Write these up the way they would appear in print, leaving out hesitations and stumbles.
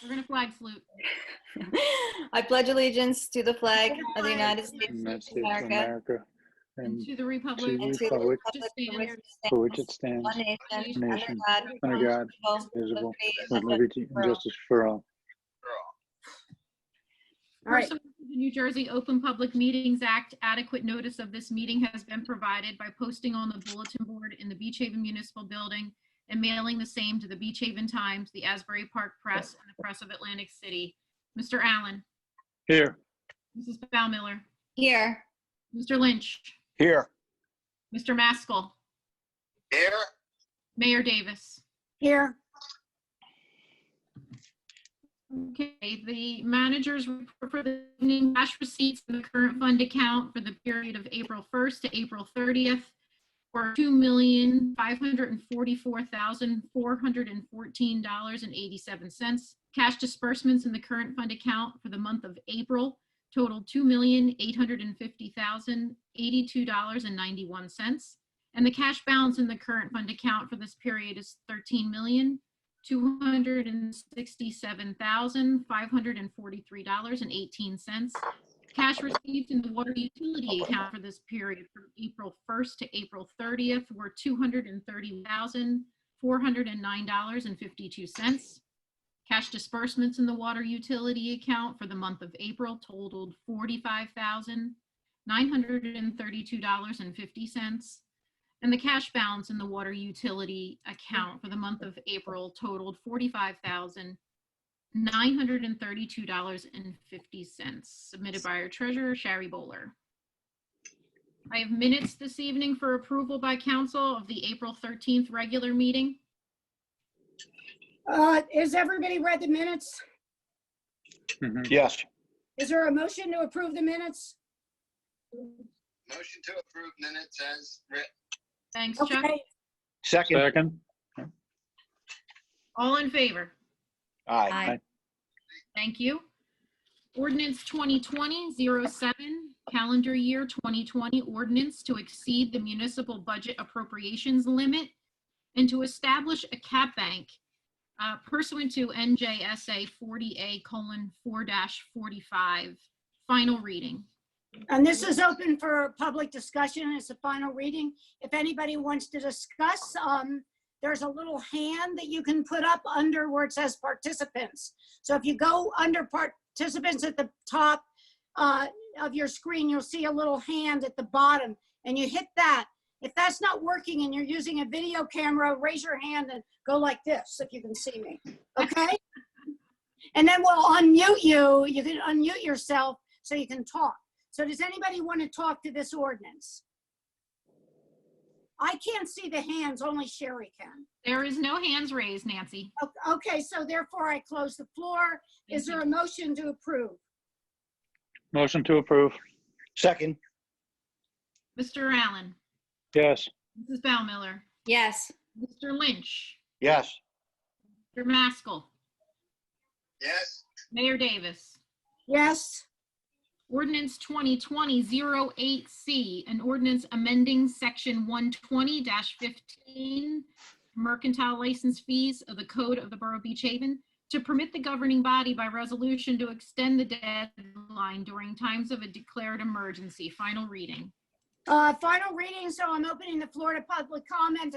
We're going to flag salute. I pledge allegiance to the flag of the United States United of States of America America, And and to the republic and to the republic republic for which it stands, one nation, nation, under under God, God, indivisible, with with liberty and justice for all. All right. Pursuant to the New Jersey Open Public Meetings Act, adequate notice of this meeting has been provided by posting on the bulletin board in the Beach Haven Municipal Building and mailing the same to the Beach Haven Times, the Asbury Park Press, and the Press of Atlantic City. Mr. Allen, Here. Mrs. Baumiller, Here. Mr. Lynch, Here. Mr. Maskell, Here. Mayor Davis. Here. Okay, the manager's report for the evening: cash receipts in the current fund account for the period of April 1st to April 30th were $2,544,414.87. Cash disbursements in the current fund account for the month of April totaled $2,850,082.91. And the cash balance in the current fund account for this period is $13,267,543.18. Cash received in the water utility account for this period from April 1st to April 30th were $230,409.52. Cash disbursements in the water utility account for the month of April totaled $45,932.50. And the cash balance in the water utility account for the month of April totaled $45,932.50, submitted by our treasurer, Sherry Bowler. I have minutes this evening for approval by council of the April 13th regular meeting. Has everybody read the minutes? Yes. Is there a motion to approve the minutes? Motion to approve minutes as written. Thanks, Chuck. Okay, Second. Second. All in favor? Aye. Aye. Thank you. Ordinance 2020-07, calendar year 2020 ordinance to exceed the municipal budget appropriations limit and to establish a cap bank pursuant to NJSA 40A:4-45. Final reading. and this is open for public discussion. It's a final reading. If anybody wants to discuss, there's a little hand that you can put up under where it says participants. So if you go under participants at the top of your screen, you'll see a little hand at the bottom, and you hit that. If that's not working and you're using a video camera, raise your hand and go like this if you can see me, okay? And then we'll unmute you. You can unmute yourself so you can talk. So does anybody want to talk to this ordinance? I can't see the hands, only Sherry can. There is no hands raised, Nancy. Okay, so therefore I close the floor. Is there a motion to approve? Motion to approve. Second. Mr. Allen, Yes. Mrs. Baumiller, Yes. Mr. Lynch, Yes. Mr. Maskell, Yes. Mayor Davis. Yes. Ordinance 2020-08C, an ordinance amending section 120-15 mercantile license fees of the Code of the Borough of Beach Haven to permit the governing body by resolution to extend the deadline during times of a declared emergency. Final reading. Final reading, so I'm opening the floor to public comment.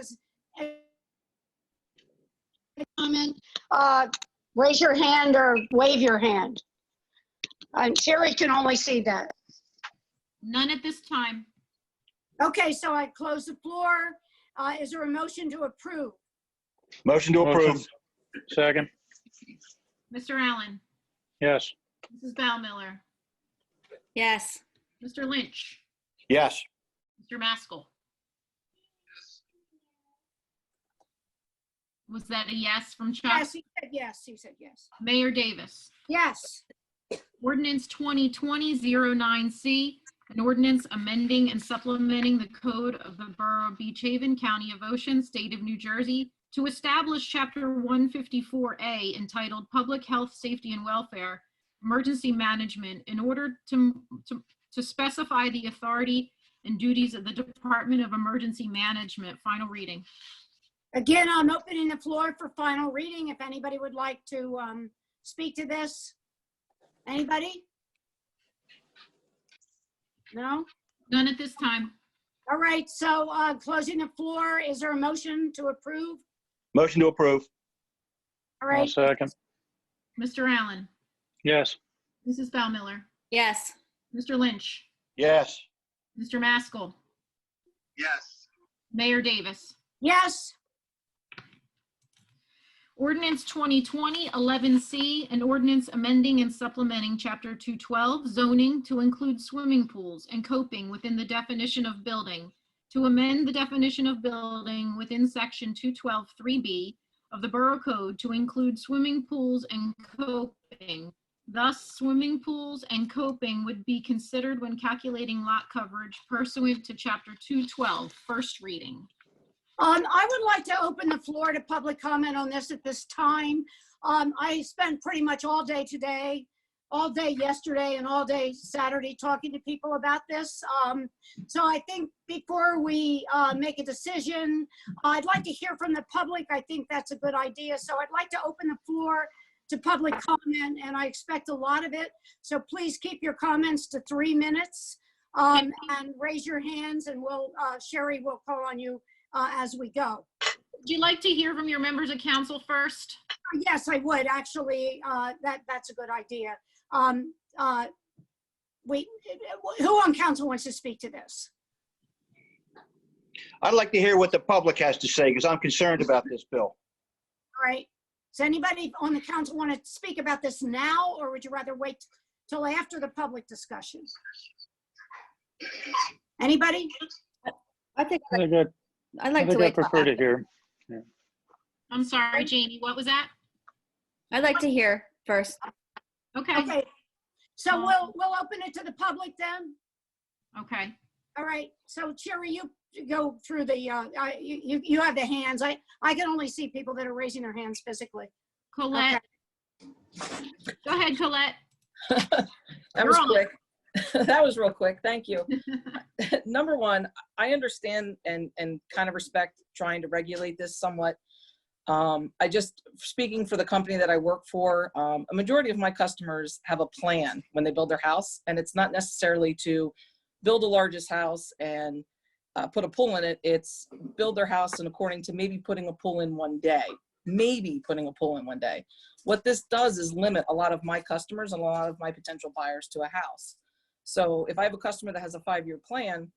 Raise your hand or wave your hand. Sherry can only see that. None at this time. Okay, so I close the floor. Is there a motion to approve? Motion to approve. Motion. Second. Mr. Allen, Yes. Mrs. Baumiller, Yes. Mr. Lynch, Yes. Mr. Maskell. Was that a yes from Chuck? Yes, he said yes. He said yes. Mayor Davis. Yes. Ordinance 2020-09C, an ordinance amending and supplementing the Code of the Borough of Beach Haven, County of Ocean, State of New Jersey, to establish Chapter 154A entitled Public Health, Safety, and Welfare, Emergency Management, in order to specify the authority and duties of the Department of Emergency Management. Final reading. Again, I'm opening the floor for final reading. If anybody would like to speak to this? Anybody? No? None at this time. All right, so closing the floor, is there a motion to approve? Motion to approve. All I'll right, second. Mr. Allen, Yes. Mrs. Bellmiller, Yes. Mr. Lynch, Yes. Mr. Maskell, Yes. Mayor Davis. yes, Ordinance 2020-11C, an ordinance amending and supplementing Chapter 212 zoning to include swimming pools and coping within the definition of building, to amend the definition of building within Section 212-3B of the Borough Code to include swimming pools and coping. Thus, swimming pools and coping would be considered when calculating lot coverage pursuant to Chapter 212, first reading. I would like to open the floor to public comment on this at this time. I spent pretty much all day today, all day yesterday, and all day Saturday talking to people about this. So I think before we make a decision, I'd like to hear from the public. I think that's a good idea. So I'd like to open the floor to public comment, and I expect a lot of it. So please keep your comments to 3 minutes and raise your hands, and we'll, Sherry will call on you as we go. Would you like to hear from your members of council first? Yes, I would actually. That's a good idea. Who on council wants to speak to this? I'd like to hear what the public has to say because I'm concerned about this bill. All right. Does anybody on the council want to speak about this now, or would you rather wait till after the public discussion? Anybody? I think I think I'd like to I wait. till prefer to after. hear. I'm sorry, Jamie, what was that? I'd like to hear first. Okay, Okay. So we'll open it to the public then. okay. All right. So Sherry, you go through the. You have the hands. I can only see people that are raising their hands physically. Colette. Go ahead, Colette. That You're was on. quick. That was real quick. Thank you. Number one, I understand and kind of respect trying to regulate this somewhat. I just, speaking for the company that I work for, a majority of my customers have a plan when they build their house, and it's not necessarily to build the largest house and put a pool in it. It's build their house and according to maybe putting a pool in one day. Maybe putting a pool in one day. What this does is limit a lot of my customers and a lot of my potential buyers to a house. So if I have a customer that has a 5-year plan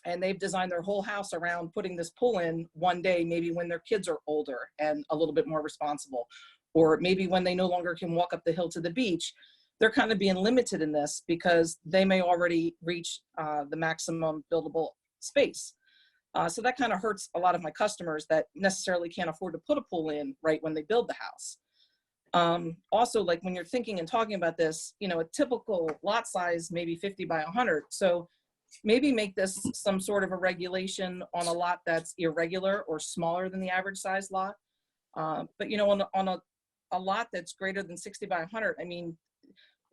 and they've designed their whole house around putting this pool in one day, maybe when their kids are older and a little bit more responsible, or maybe when they no longer can walk up the hill to the beach, they're kind of being limited in this because they may already reach the maximum buildable space. So that kind of hurts a lot of my customers that necessarily can't afford to put a pool in right when they build the house. Also, like when you're thinking and talking about this, you know, a typical lot size, maybe 50 by 100. So maybe make this some sort of a regulation on a lot that's irregular or smaller than the average size lot. But, you know, on a lot that's greater than 60 by 100, I mean,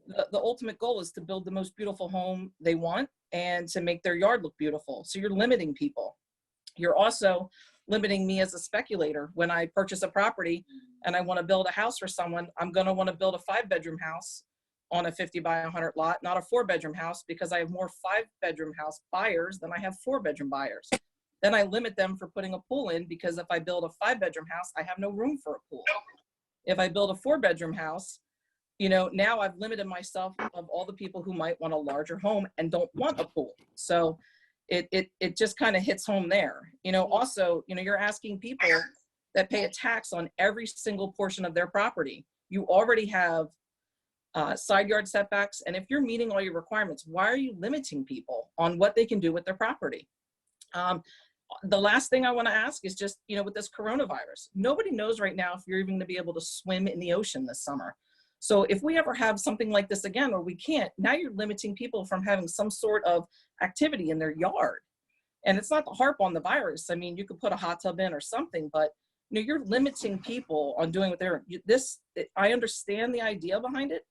the ultimate goal is to build the most beautiful home they want and to make their yard look beautiful. So you're limiting people. You're also limiting me as a speculator. When I purchase a property and I want to build a house for someone, I'm going to want to build a 5-bedroom house on a 50 by 100 lot, not a 4-bedroom house, because I have more 5-bedroom house buyers than I have 4-bedroom buyers. Then I limit them for putting a pool in, because if I build a 5-bedroom house, I have no room for a pool. If I build a 4-bedroom house, you know, now I've limited myself of all the people who might want a larger home and don't want a pool. So it just kind of hits home there. You know, also, you know, you're asking people that pay a tax on every single portion of their property. You already have side yard setbacks. And if you're meeting all your requirements, why are you limiting people on what they can do with their property? The last thing I want to ask is just, you know, with this coronavirus, nobody knows right now if you're even going to be able to swim in the ocean this summer. So if we ever have something like this again, or we can't, now you're limiting people from having some sort of activity in their yard. And it's not to harp on the virus. I mean, you could put a hot tub in or something, but you know, you're limiting people on doing what they're, I understand the idea behind it,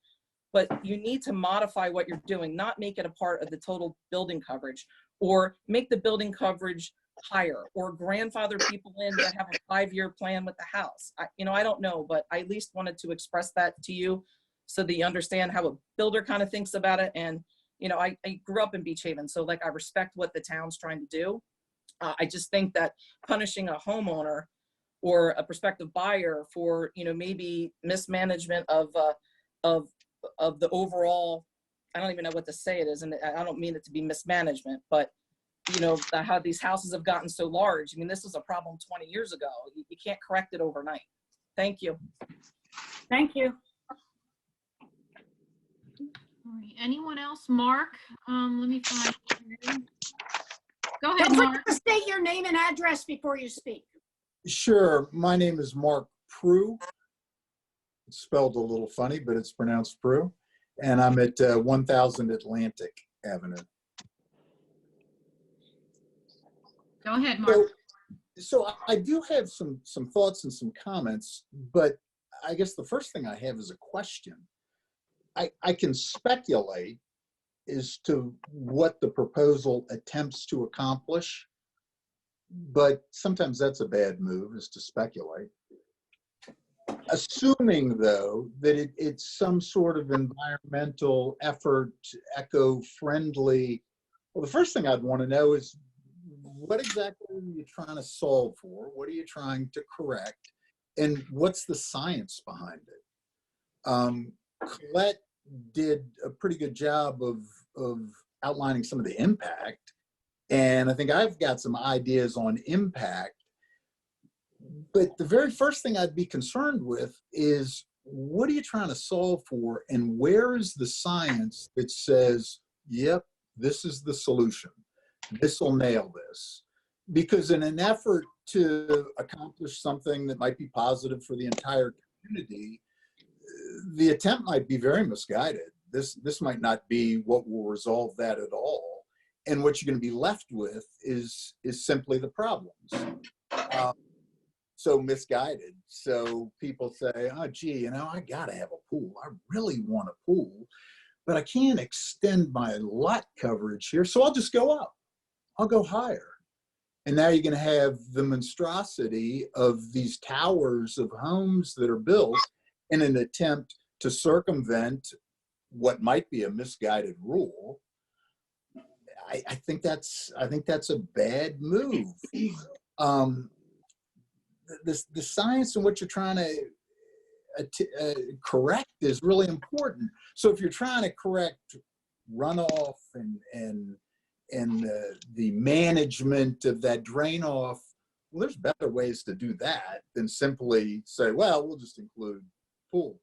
but you need to modify what you're doing, not make it a part of the total building coverage, or make the building coverage higher or grandfather people in that have a 5-year plan with the house. I don't know, but I at least wanted to express that to you so that you understand how a builder kind of thinks about it. And, I grew up in Beach Haven, so like I respect what the town's trying to do. I just think that punishing a homeowner or a prospective buyer for, maybe mismanagement of the overall, I don't even know what to say it is, and I don't mean it to be mismanagement, but how these houses have gotten so large. I mean, this was a problem 20 years ago. You can't correct it overnight. Thank you. Thank you. All right, anyone else? Mark, let me find you. Go ahead, Don't Mark. forget to state your name and address before you speak. Sure. My name is Mark Prue. It's spelled a little funny, but it's pronounced Prue. And I'm at 1000 Atlantic Avenue. Go ahead, Mark. So I do have some thoughts and some comments, but I guess the first thing I have is a question. I can speculate as to what the proposal attempts to accomplish, but sometimes that's a bad move, is to speculate. Assuming, though, that it's some sort of environmental effort, eco-friendly, well, the first thing I'd want to know is what exactly are you trying to solve for? What are you trying to correct? And what's the science behind it? Colette did a pretty good job of outlining some of the impact. And I think I've got some ideas on impact. But the very first thing I'd be concerned with is, what are you trying to solve for? And where is the science that says, yep, this is the solution. This will nail this. Because in an effort to accomplish something that might be positive for the entire community, the attempt might be very misguided. This might not be what will resolve that at all. And what you're going to be left with is simply the problems. So misguided. So people say, oh, gee, I got to have a pool. I really want a pool, but I can't extend my lot coverage here. So I'll just go up. I'll go higher. And now you're going to have the monstrosity of these towers of homes that are built in an attempt to circumvent what might be a misguided rule. I think that's a bad move. The science and what you're trying to correct is really important. So if you're trying to correct runoff and the management of that drain off, well, there's better ways to do that than simply say, well, we'll just include pool.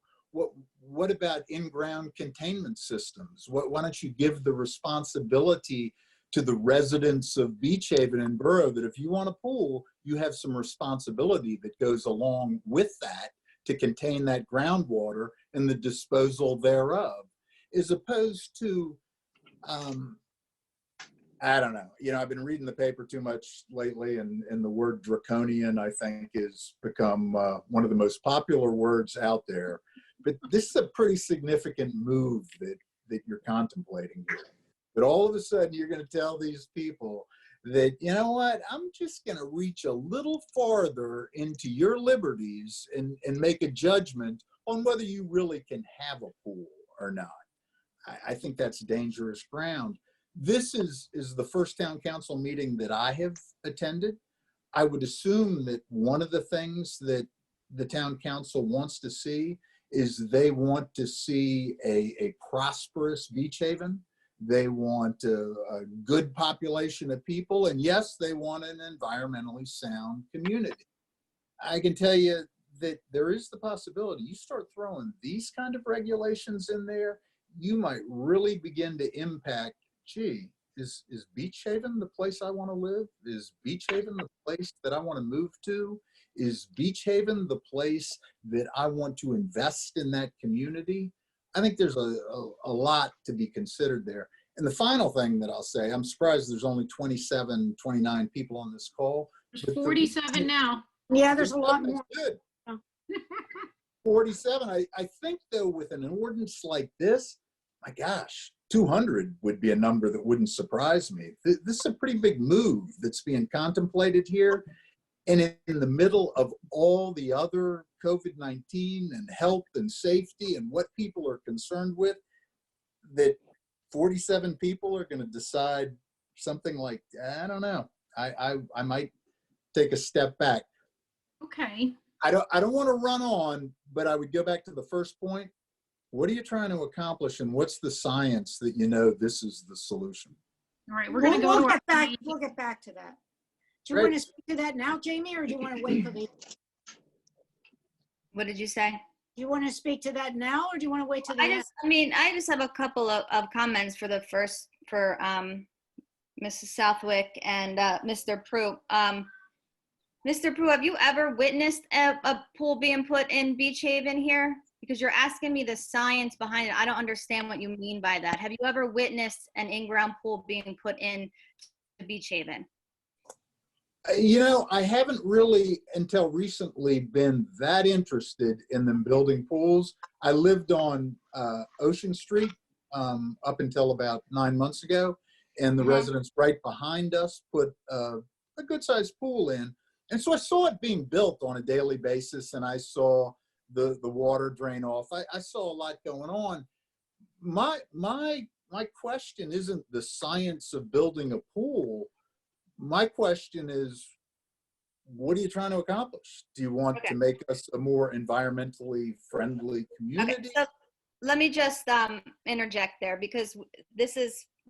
What about in-ground containment systems? Why don't you give the responsibility to the residents of Beach Haven and Borough that if you want a pool, you have some responsibility that goes along with that to contain that groundwater and the disposal thereof, as opposed to, I don't know. I've been reading the paper too much lately, and the word draconian, I think, has become one of the most popular words out there. But this is a pretty significant move that you're contemplating here. But all of a sudden, you're going to tell these people that, you know what, I'm just going to reach a little farther into your liberties and make a judgment on whether you really can have a pool or not. I think that's dangerous ground. This is the first town council meeting that I have attended. I would assume that one of the things that the town council wants to see is they want to see a prosperous Beach Haven. They want a good population of people. And yes, they want an environmentally sound community. I can tell you that there is the possibility you start throwing these kind of regulations in there, you might really begin to impact, gee, is Beach Haven the place I want to live? Is Beach Haven the place that I want to move to? Is Beach Haven the place that I want to invest in that community? I think there's a lot to be considered there. And the final thing that I'll say, I'm surprised there's only 27, 29 people on this call. There's 47 now. Yeah, there's a lot more. Good. Yeah. 47. I think, though, with an ordinance like this, my gosh, 200 would be a number that wouldn't surprise me. This is a pretty big move that's being contemplated here. And in the middle of all the other COVID-19 and health and safety and what people are concerned with, that 47 people are going to decide something like, I don't know. I might take a step back. Okay. I don't want to run on, but I would go back to the first point. What are you trying to accomplish, and what's the science that you know this is the solution? All right, we're going to go We'll to get back. our, We'll get back to that. Do you Great. want to speak to that now, Jamie, or do you want to wait for the? What did you say? Do you want to speak to that now, or do you want to wait till the end? I just have a couple of comments for Mrs. Southwick and Mr. Prue. Mr. Prue, have you ever witnessed a pool being put in Beach Haven here? Because you're asking me the science behind it. I don't understand what you mean by that. Have you ever witnessed an in-ground pool being put in to Beach Haven? You know, I haven't really until recently been that interested in them building pools. I lived on Ocean Street up until about 9 months ago, and the residents right behind us put a good-sized pool in. And so I saw it being built on a daily basis, and I saw the water drain off. I saw a lot going on. My question isn't the science of building a pool. My question is, what are you trying to accomplish? Do you want to make us a more environmentally friendly community? Okay, so let me just interject there, because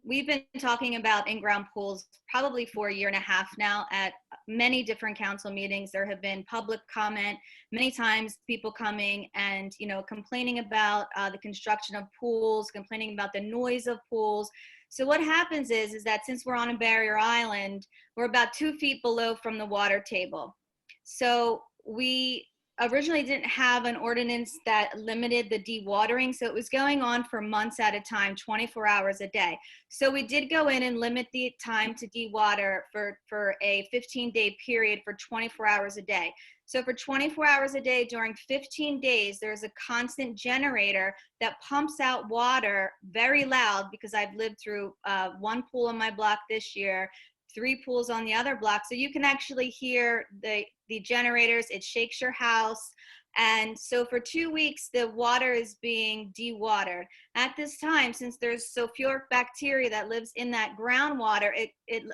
we've been talking about in-ground pools probably for a year and a half now at many different council meetings. There have been public comment, many times people coming and, complaining about the construction of pools, complaining about the noise of pools. So what happens is that since we're on a barrier island, we're about 2 feet below from the water table. So we originally didn't have an ordinance that limited the dewatering, so it was going on for months at a time, 24 hours a day. So we did go in and limit the time to dewater for a 15-day period for 24 hours a day. So for 24 hours a day during 15 days, there's a constant generator that pumps out water very loud, because I've lived through 1 pool on my block this year, 3 pools on the other block. So you can actually hear the generators. It shakes your house. And so for 2 weeks, the water is being dewatered. At this time, since there's sulfuric bacteria that lives in that groundwater, it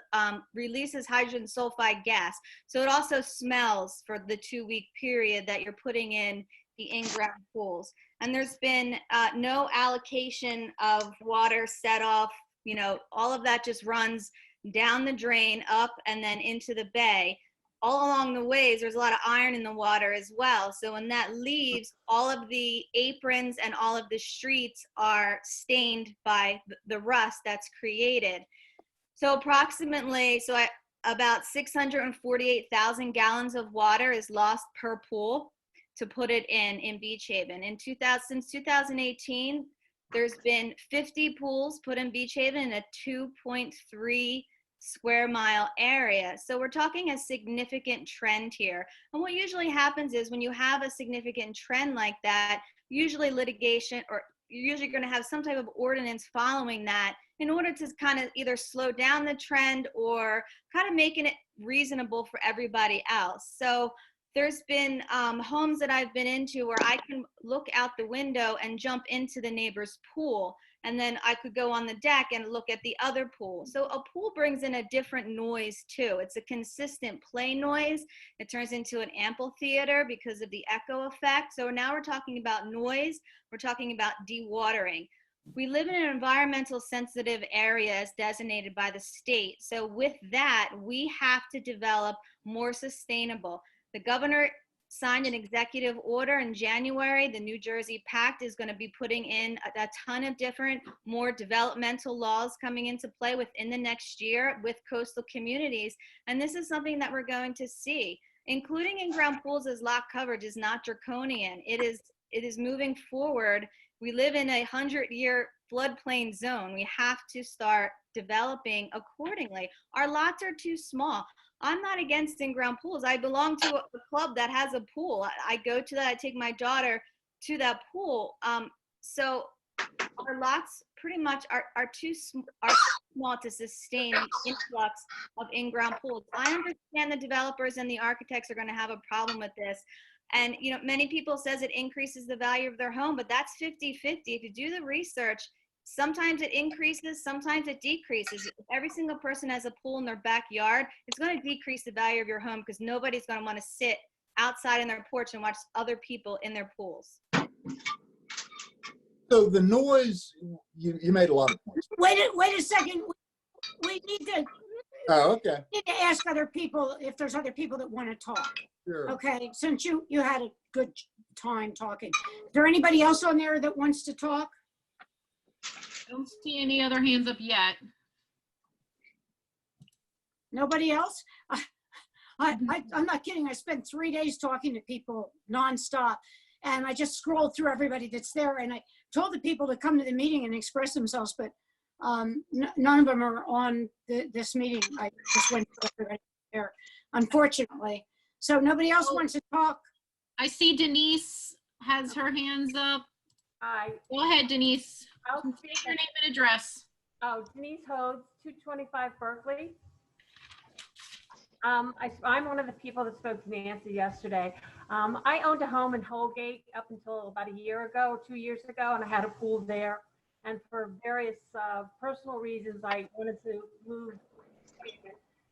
releases hydrogen sulfide gas. So it also smells for the 2-week period that you're putting in the in-ground pools. And there's been no allocation of water set off. All of that just runs down the drain, up, and then into the bay. All along the ways, there's a lot of iron in the water as well. So when that leaves, all of the aprons and all of the streets are stained by the rust that's created. So approximately, about 648,000 gallons of water is lost per pool to put it in Beach Haven. Since 2018, there's been 50 pools put in Beach Haven in a 2.3 square mile area. So we're talking a significant trend here. And what usually happens is when you have a significant trend like that, usually litigation, or you're usually going to have some type of ordinance following that in order to kind of either slow down the trend or kind of making it reasonable for everybody else. So there's been homes that I've been into where I can look out the window and jump into the neighbor's pool. And then I could go on the deck and look at the other pool. So a pool brings in a different noise too. It's a consistent play noise. It turns into an amphitheater because of the echo effect. So now we're talking about noise. We're talking about dewatering. We live in an environmental sensitive area as designated by the state. So with that, we have to develop more sustainable. The governor signed an executive order in January. The New Jersey Pact is going to be putting in a ton of different, more developmental laws coming into play within the next year with coastal communities. And this is something that we're going to see. Including in-ground pools as lot coverage is not draconian. It is moving forward. We live in a 100-year floodplain zone. We have to start developing accordingly. Our lots are too small. I'm not against in-ground pools. I belong to a club that has a pool. I go to that. I take my daughter to that pool. So our lots pretty much are too small to sustain the influx of in-ground pools. I understand the developers and the architects are going to have a problem with this. And, you know, many people says it increases the value of their home, but that's 50-50. If you do the research, sometimes it increases, sometimes it decreases. If every single person has a pool in their backyard, it's going to decrease the value of your home because nobody's going to want to sit outside in their porch and watch other people in their pools. So the noise, you made a lot of points. Wait a second. We need to Oh, okay. ask other people if there's other people that want to talk. Sure. Okay, since you had a good time talking. Is there anybody else on there that wants to talk? I don't see any other hands up yet. Nobody else? I'm not kidding. I spent 3 days talking to people nonstop, and I just scrolled through everybody that's there, and I told the people to come to the meeting and express themselves, but none of them are on this meeting. I just went through everybody there, unfortunately. So nobody else wants to talk. I see Denise has her hands up. Hi. Go ahead, Denise. I'll State speak. your name and address. Oh, Denise Hodes, 225 Berkeley. I'm one of the people that spoke to Nancy yesterday. I owned a home in Holgate up until about a year ago, or 2 years ago, and I had a pool there. And for various personal reasons, I wanted to move.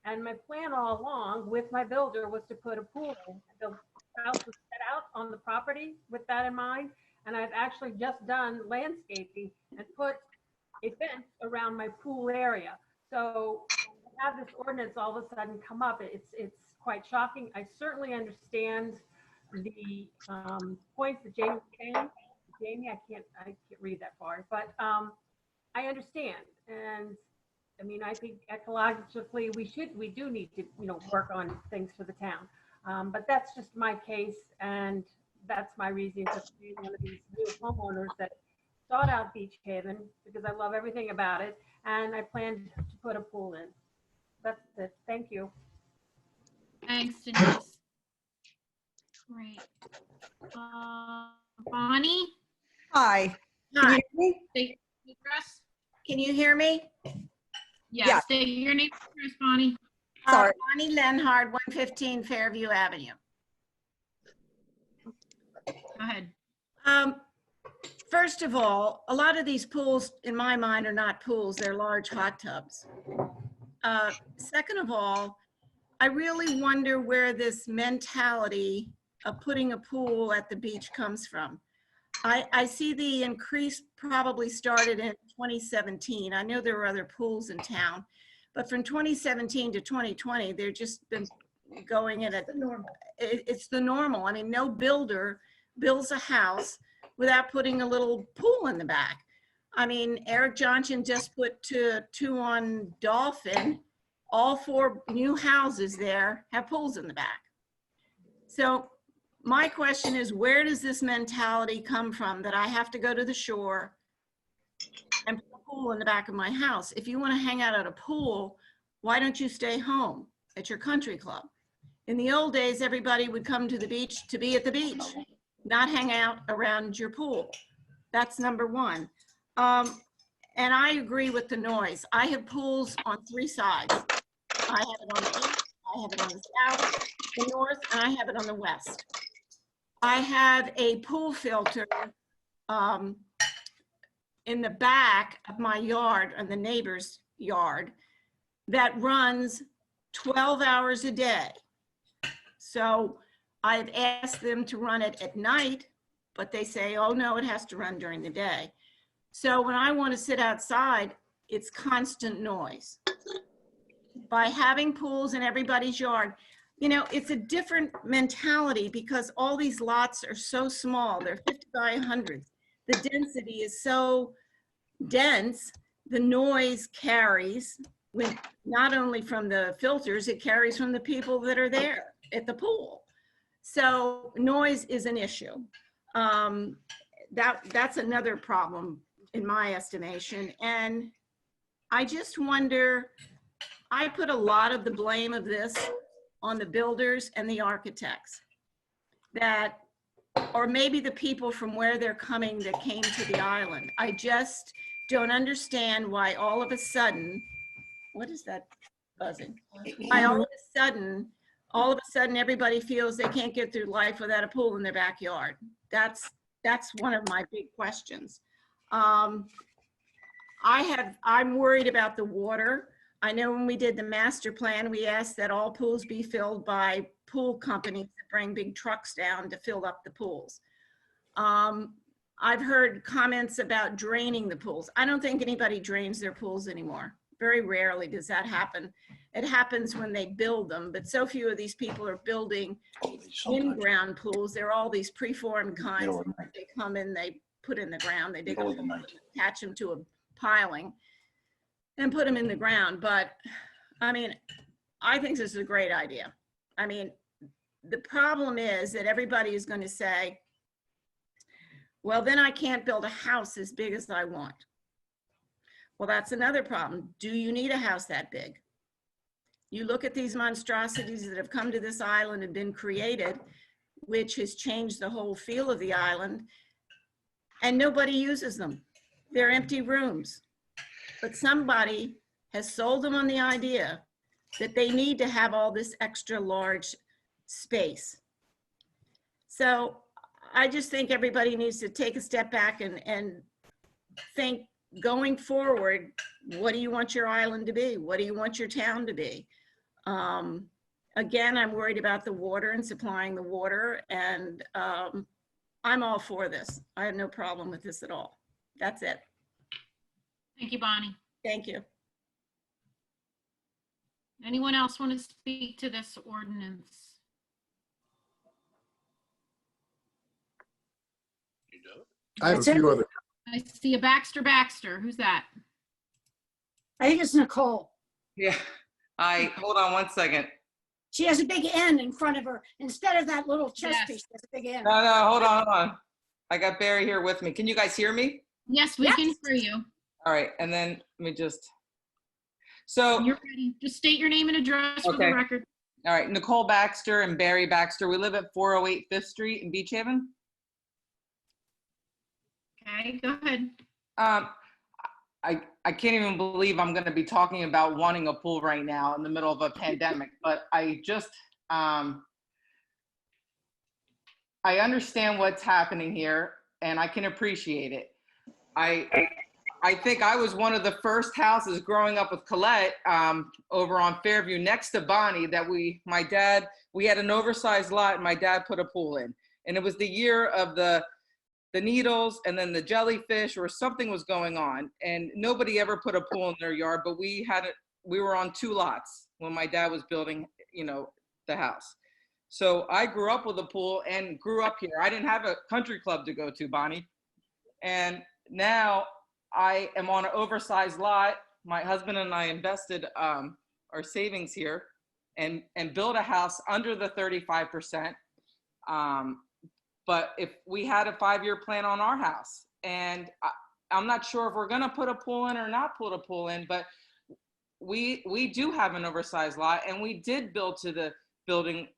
And my plan all along with my builder was to put a pool in. The house was set out on the property with that in mind. And I've actually just done landscaping and put a fence around my pool area. So to have this ordinance all of a sudden come up, it's quite shocking. I certainly understand the points that Jamie was saying. Jamie, I can't read that far, but I understand. And I mean, I think ecologically we do need to, you know, work on things for the town. But that's just my case, and that's my reason for being one of these new homeowners that sought out Beach Haven because I love everything about it, and I plan to put a pool in. That's it. Thank you. Thanks, Denise. Great. Bonnie? Hi. Can Hi. you hear me? State your address. Can you hear me? Yes, Yeah. state your name and address, Bonnie. Sorry. Bonnie Lenhard, 115 Fairview Avenue. Go ahead. First of all, a lot of these pools, in my mind, are not pools. They're large hot tubs. Second of all, I really wonder where this mentality of putting a pool at the beach comes from. I see the increase probably started in 2017. I know there were other pools in town, but from 2017 to 2020, they've just been going in at the normal. It's the normal. I mean, no builder builds a house without putting a little pool in the back. I mean, Eric Johnson just put two on Dolphin. All 4 new houses there have pools in the back. So my question is, where does this mentality come from that I have to go to the shore and put a pool in the back of my house? If you want to hang out at a pool, why don't you stay home at your country club? In the old days, everybody would come to the beach to be at the beach, not hang out around your pool. That's number one. And I agree with the noise. I have pools on 3 sides. I have it on the east, I have it on the south, the north, and I have it on the west. I have a pool filter in the back of my yard, on the neighbor's yard, that runs 12 hours a day. So I've asked them to run it at night, but they say, oh no, it has to run during the day. So when I want to sit outside, it's constant noise. By having pools in everybody's yard, you know, it's a different mentality because all these lots are so small. They're 50 by 100. The density is so dense, the noise carries with not only from the filters, it carries from the people that are there at the pool. So noise is an issue. That's another problem in my estimation. And I just wonder, I put a lot of the blame of this on the builders and the architects, that or maybe the people from where they're coming that came to the island. I just don't understand why all of a sudden, what is that buzzing? Why all of a sudden everybody feels they can't get through life without a pool in their backyard. That's one of my big questions. I'm worried about the water. I know when we did the master plan, we asked that all pools be filled by pool companies that bring big trucks down to fill up the pools. I've heard comments about draining the pools. I don't think anybody drains their pools anymore. Very rarely does that happen. It happens when they build them, but so few of these people are building in-ground pools. There are all these preformed kinds. They come in, they put in the ground, they dig them, attach them to a piling and put them in the ground. But I mean, I think this is a great idea. I mean, the problem is that everybody is going to say, well, then I can't build a house as big as I want. Well, that's another problem. Do you need a house that big? You look at these monstrosities that have come to this island and been created, which has changed the whole feel of the island, and nobody uses them. They're empty rooms. But somebody has sold them on the idea that they need to have all this extra large space. So I just think everybody needs to take a step back and think, going forward, what do you want your island to be? What do you want your town to be? Again, I'm worried about the water and supplying the water, and I'm all for this. I have no problem with this at all. That's it. Thank you, Bonnie. Thank you. Anyone else want to speak to this ordinance? I have a That's it. few other. I see a Baxter. Who's that? I think it's Nicole. Yeah, hold on one second. She has a big N in front of her. Instead of that little chest piece, she has a big N. No, hold on. I got Barry here with me. Can you guys hear me? Yes, we can hear you. All right, and then let me just, so. When you're ready. Just state your name and address for the record. All right, Nicole Baxter and Barry Baxter. We live at 408 5th Street in Beach Haven. Okay, go ahead. I can't even believe I'm going to be talking about wanting a pool right now in the middle of a pandemic, but I just, I understand what's happening here and I can appreciate it. I think I was one of the first houses growing up with Colette over on Fairview next to Bonnie that we had an oversized lot and my dad put a pool in. And it was the year of the needles and then the jellyfish, or something was going on, and nobody ever put a pool in their yard, but we were on 2 lots when my dad was building, the house. So I grew up with a pool and grew up here. I didn't have a country club to go to, Bonnie. And now I am on an oversized lot. My husband and I invested our savings here and built a house under the 35%. But if we had a 5-year plan on our house, and I'm not sure if we're gonna put a pool in or not put a pool in, but we do have an oversized lot, and we did build to the building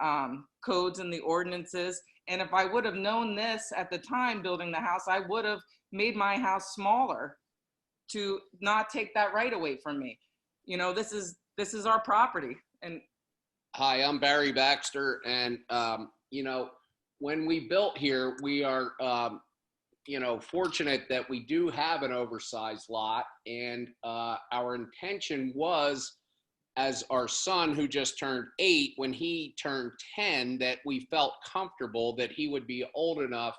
codes and the ordinances. And if I would have known this at the time building the house, I would have made my house smaller to not take that right away from me. This is our property. And hi, I'm Barry Baxter, and when we built here, we are, fortunate that we do have an oversized lot. And our intention was, as our son, who just turned 8, when he turned 10, that we felt comfortable that he would be old enough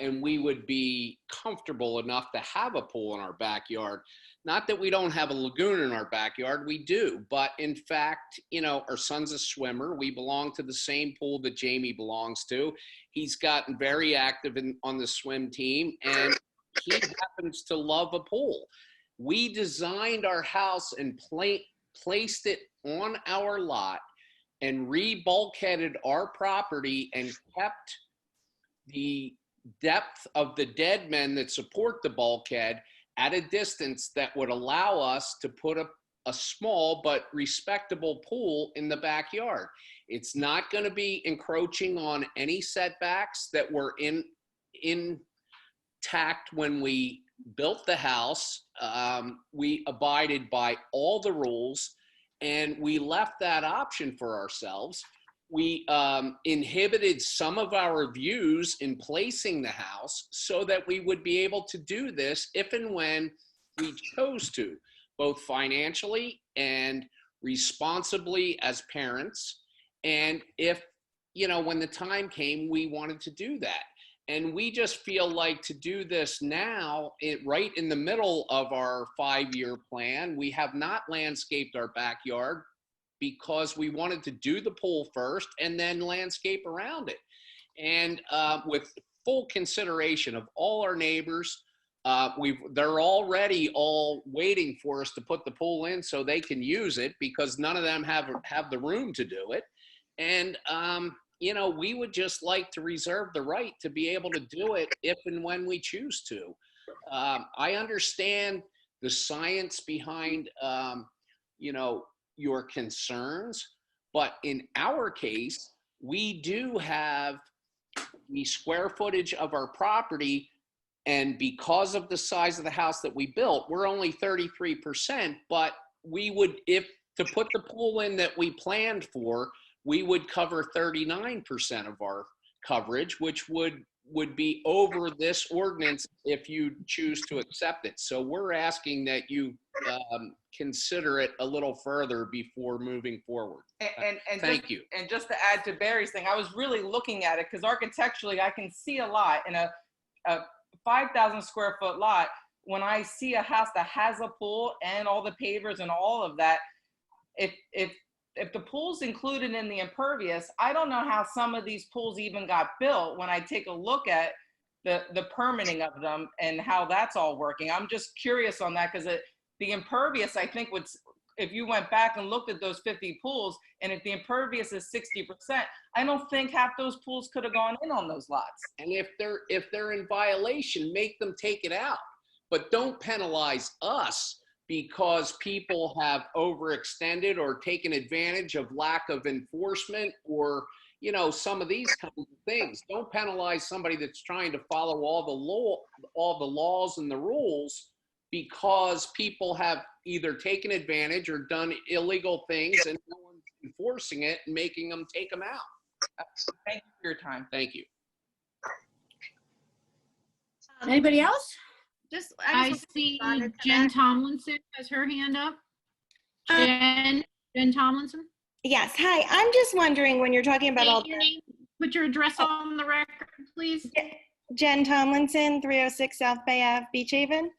and we would be comfortable enough to have a pool in our backyard. Not that we don't have a lagoon in our backyard, we do. But in fact, our son's a swimmer. We belong to the same pool that Jamie belongs to. He's gotten very active on the swim team, and he happens to love a pool. We designed our house and placed it on our lot and re-bulkheaded our property and kept the depth of the dead men that support the bulkhead at a distance that would allow us to put a a small but respectable pool in the backyard. It's not going to be encroaching on any setbacks that were intact when we built the house. We abided by all the rules, and we left that option for ourselves. We inhibited some of our views in placing the house so that we would be able to do this if and when we chose to, both financially and responsibly as parents. And if, you know, when the time came, we wanted to do that. And we just feel like to do this now, right in the middle of our 5-year plan, we have not landscaped our backyard because we wanted to do the pool first and then landscape around it. And with full consideration of all our neighbors, they're already all waiting for us to put the pool in so they can use it, because none of them have the room to do it. And you know, we would just like to reserve the right to be able to do it if and when we choose to. I understand the science behind, you know, your concerns, but in our case, we do have the square footage of our property, and because of the size of the house that we built, we're only 33%, but we would, if to put the pool in that we planned for, we would cover 39% of our coverage, which would be over this ordinance if you choose to accept it. So we're asking that you consider it a little further before moving forward. And Thank you. And just to add to Barry's thing, I was really looking at it because architecturally I can see a lot in a 5,000 square foot lot. When I see a house that has a pool and all the pavers and all of that, if the pool's included in the impervious, I don't know how some of these pools even got built when I take a look at the permitting of them and how that's all working. I'm just curious on that, because the impervious, I think, if you went back and looked at those 50 pools, and if the impervious is 60%, I don't think half those pools could have gone in on those lots. And if they're in violation, make them take it out, but don't penalize us because people have overextended or taken advantage of lack of enforcement, or, you know, some of these kinds of things. Don't penalize somebody that's trying to follow all the laws and the rules, because people have either taken advantage or done illegal things and no one's enforcing it and making them take them out. Thank you for your time. Thank you. Anybody else? I see Jen Tomlinson has her hand up. Jen Tomlinson? Yes, hi. I'm just wondering, when you're talking about all State your name, put your address on the record, please. Jen Tomlinson, 306 South Bay Ave, Beach Haven.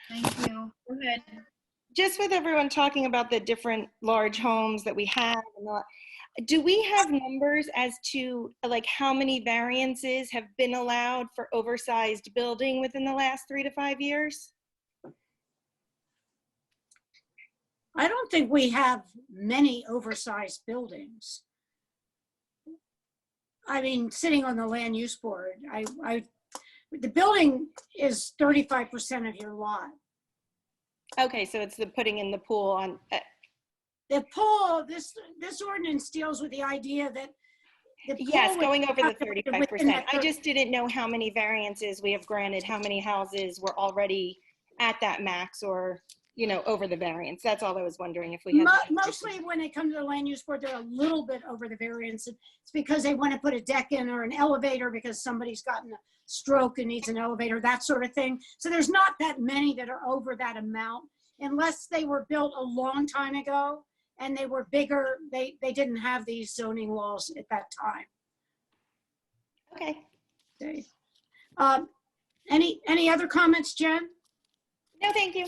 Thank you. Go ahead. Just with everyone talking about the different large homes that we have, do we have numbers as to like how many variances have been allowed for oversized building within the last 3 to 5 years? I don't think we have many oversized buildings. I mean, sitting on the land use board, the building is 35% of your lot. Okay, so it's the putting in the pool on. The pool, this ordinance deals with the idea that the pool. Yes, going over the within 35%. I just didn't know how many variances we have granted, how many houses were already at that max or, you know, over the variance. That's all I was wondering, if we had. Mostly when they come to the land use board, they're a little bit over the variance. It's because they want to put a deck in or an elevator because somebody's gotten a stroke and needs an elevator, that sort of thing. So there's not that many that are over that amount, unless they were built a long time ago and they were bigger. They didn't have these zoning laws at that time. Okay. Any other comments, Jen? No, thank you.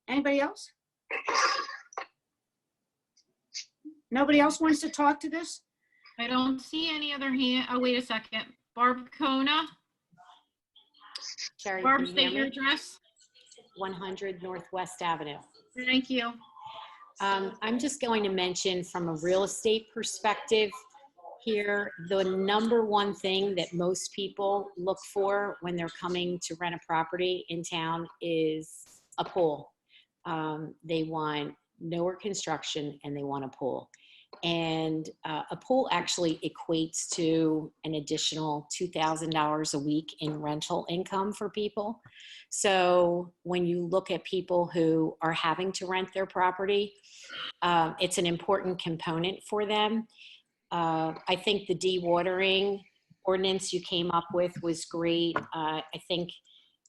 Anybody else? Nobody else wants to talk to this? I don't see any other hand. Oh, wait a second. Barb Kona. Sorry, Barb, can you state hear your me? address. 100 Northwest Avenue. Thank you. I'm just going to mention, from a real estate perspective here, the number one thing that most people look for when they're coming to rent a property in town is a pool. They want nowhere construction, and they want a pool. And a pool actually equates to an additional $2,000 a week in rental income for people. So when you look at people who are having to rent their property, it's an important component for them. I think the dewatering ordinance you came up with was great. I think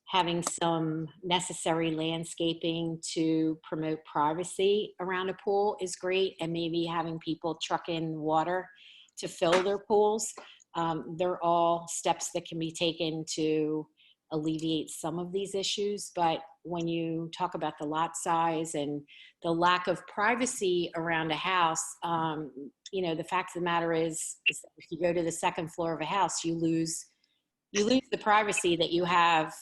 having some necessary landscaping to promote privacy around a pool is great, and maybe having people truck in water to fill their pools. They're all steps that can be taken to alleviate some of these issues. But when you talk about the lot size and the lack of privacy around a house, you know, the fact of the matter is if you go to the second floor of a house, you lose the privacy that you have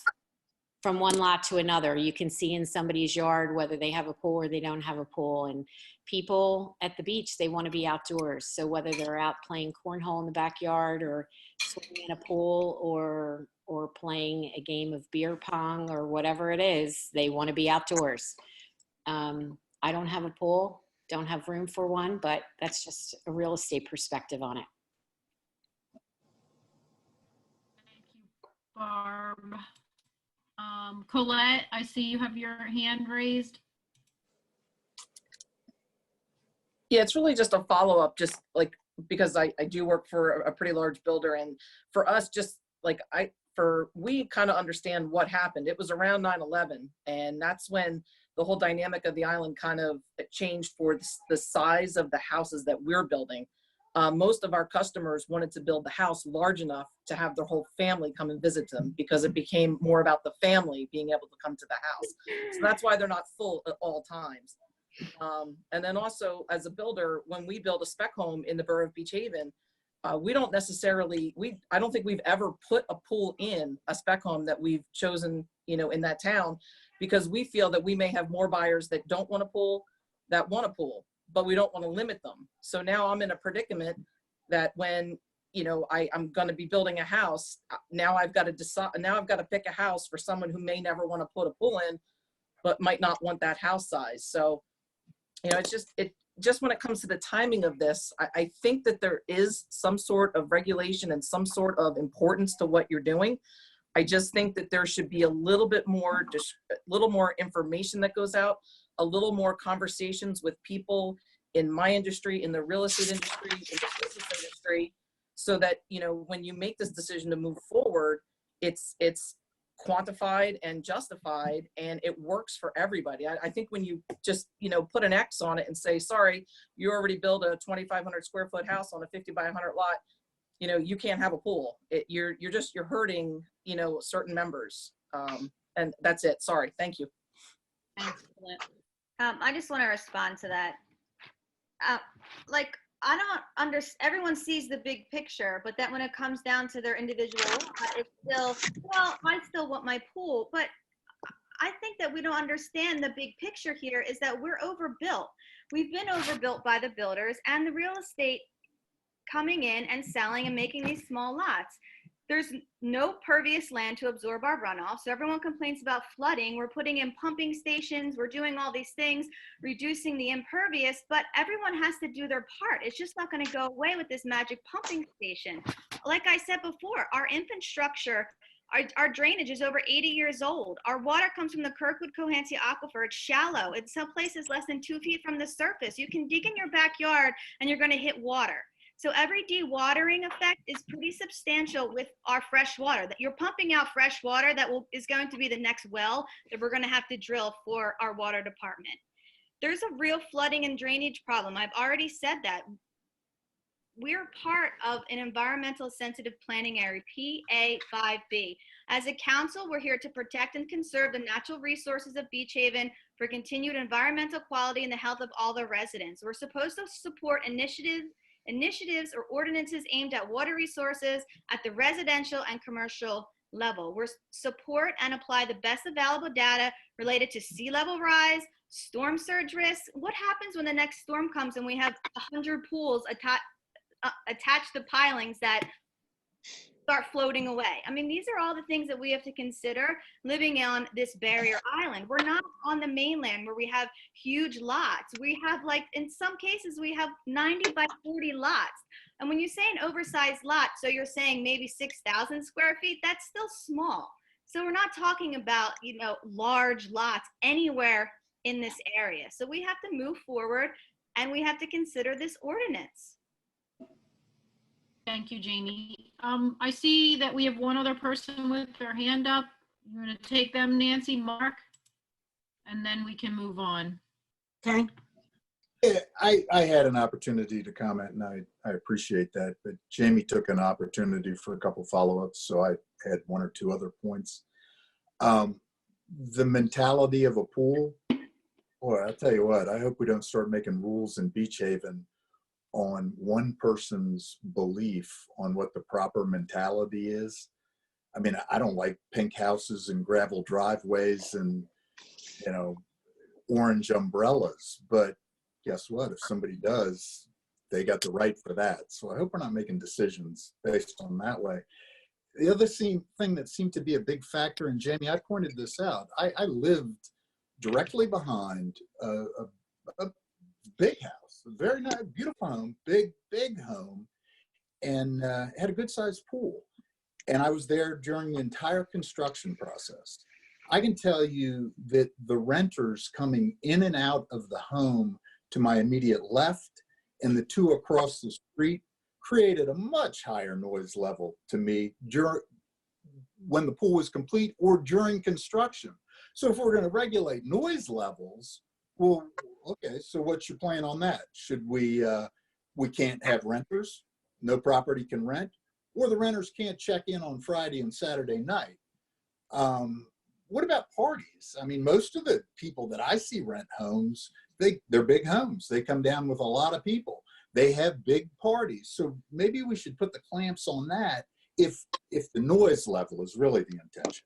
from one lot to another. You can see in somebody's yard whether they have a pool or they don't have a pool. And people at the beach, they want to be outdoors. So whether they're out playing cornhole in the backyard or swimming in a pool or playing a game of beer pong or whatever it is, they want to be outdoors. I don't have a pool, don't have room for one, but that's just a real estate perspective on it. Thank you, Barb. Colette, I see you have your hand raised. Yeah, it's really just a follow-up, just like, because I do work for a pretty large builder, and for us, just like we kind of understand what happened. It was around 9/11, and that's when the whole dynamic of the island kind of changed for the size of the houses that we're building. Most of our customers wanted to build the house large enough to have their whole family come and visit them, because it became more about the family being able to come to the house. So that's why they're not full at all times. And then also, as a builder, when we build a spec home in the borough of Beach Haven, we don't necessarily, I don't think we've ever put a pool in a spec home that we've chosen, you know, in that town, because we feel that we may have more buyers that don't want a pool, that want a pool, but we don't want to limit them. So now I'm in a predicament that when, you know, I'm going to be building a house, now I've got to decide, now I've got to pick a house for someone who may never want to put a pool in, but might not want that house size. So, you know, it's just when it comes to the timing of this, I think that there is some sort of regulation and some sort of importance to what you're doing. I just think that there should be a little bit more, just a little more information that goes out, a little more conversations with people in my industry, in the real estate industry, in the business industry, so that, you know, when you make this decision to move forward, it's quantified and justified, and it works for everybody. I think when you just, you know, put an X on it and say, sorry, you already built a 2,500 square foot house on a 50 by 100 lot, you know, you can't have a pool. You're hurting, you know, certain members. And that's it. Sorry. Thank you. Thanks, Colette. I just want to respond to that. Like, I don't understand. Everyone sees the big picture, but that when it comes down to their individual lot, it's still, well, I still want my pool. But I think that we don't understand the big picture here is that we're overbuilt. We've been overbuilt by the builders and the real estate coming in and selling and making these small lots. There's no pervious land to absorb our runoff. So everyone complains about flooding. We're putting in pumping stations. We're doing all these things, reducing the impervious, but everyone has to do their part. It's just not going to go away with this magic pumping station. Like I said before, our infrastructure, our drainage is over 80 years old. Our water comes from the Kirkwood-Cohansey Aquifer. It's shallow. In some places less than 2 feet from the surface. You can dig in your backyard and you're going to hit water. So every dewatering effect is pretty substantial with our fresh water. That you're pumping out fresh water that is going to be the next well that we're going to have to drill for our water department. There's a real flooding and drainage problem. I've already said that. We're part of an environmental sensitive planning area, PA5B. As a council, we're here to protect and conserve the natural resources of Beach Haven for continued environmental quality and the health of all the residents. We're supposed to support initiatives or ordinances aimed at water resources at the residential and commercial level. We're support and apply the best available data related to sea level rise, storm surge risks. What happens when the next storm comes and we have 100 pools attached to pilings that start floating away. I mean, these are all the things that we have to consider living on this barrier island. We're not on the mainland where we have huge lots. We have, like, in some cases, we have 90 by 40 lots. And when you say an oversized lot, so you're saying maybe 6,000 square feet, that's still small. So we're not talking about, you know, large lots anywhere in this area. So we have to move forward and we have to consider this ordinance. Thank you, Jamie. I see that we have one other person with their hand up. I'm going to take them, Nancy, Mark, and then we can move on. Okay. Yeah, I had an opportunity to comment, and I appreciate that, but Jamie took an opportunity for a couple follow-ups, so I had one or two other points. The mentality of a pool, boy, I'll tell you what, I hope we don't start making rules in Beach Haven on one person's belief on what the proper mentality is. I mean, I don't like pink houses and gravel driveways and, you know, orange umbrellas, but guess what? If somebody does, they got the right for that. So I hope we're not making decisions based on that way. The other thing that seemed to be a big factor, and Jamie, I pointed this out, I lived directly behind a big house, a very nice, beautiful home, big home, and had a good sized pool. And I was there during the entire construction process. I can tell you that the renters coming in and out of the home to my immediate left and the two across the street created a much higher noise level to me when the pool was complete or during construction. So if we're going to regulate noise levels, well, okay, so what's your plan on that? Should we can't have renters, no property can rent, or the renters can't check in on Friday and Saturday night? What about parties? I mean, most of the people that I see rent homes, they're big homes. They come down with a lot of people. They have big parties. So maybe we should put the clamps on that if the noise level is really the intention.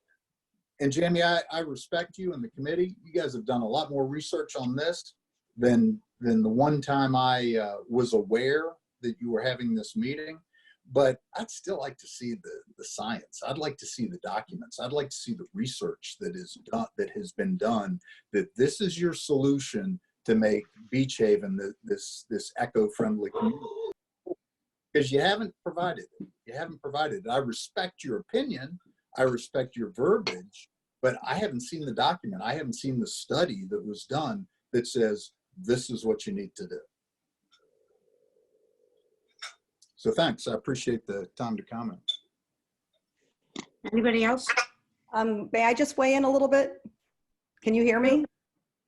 And Jamie, I respect you and the committee. You guys have done a lot more research on this than the one time I was aware that you were having this meeting. But I'd still like to see the science. I'd like to see the documents. I'd like to see the research that has been done, that this is your solution to make Beach Haven this eco-friendly community. Because you haven't provided it. You haven't provided it. I respect your opinion. I respect your verbiage, but I haven't seen the document. I haven't seen the study that was done that says this is what you need to do. So thanks. I appreciate the time to comment. Anybody else? May I just weigh in a little bit? Can you hear me?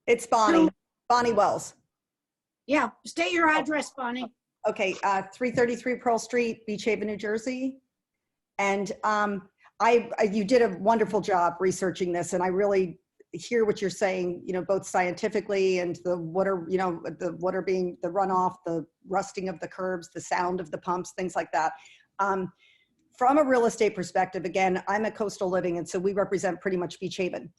It's Bonnie. Bonnie Wells. Yeah, state your address, Bonnie. Okay, 333 Pearl Street, Beach Haven, New Jersey. And you did a wonderful job researching this, and I really hear what you're saying, you know, both scientifically and the water, you know, the water being the runoff, the rusting of the curbs, the sound of the pumps, things like that. From a real estate perspective, again, I'm at Coastal Living, and so we represent pretty much Beach Haven.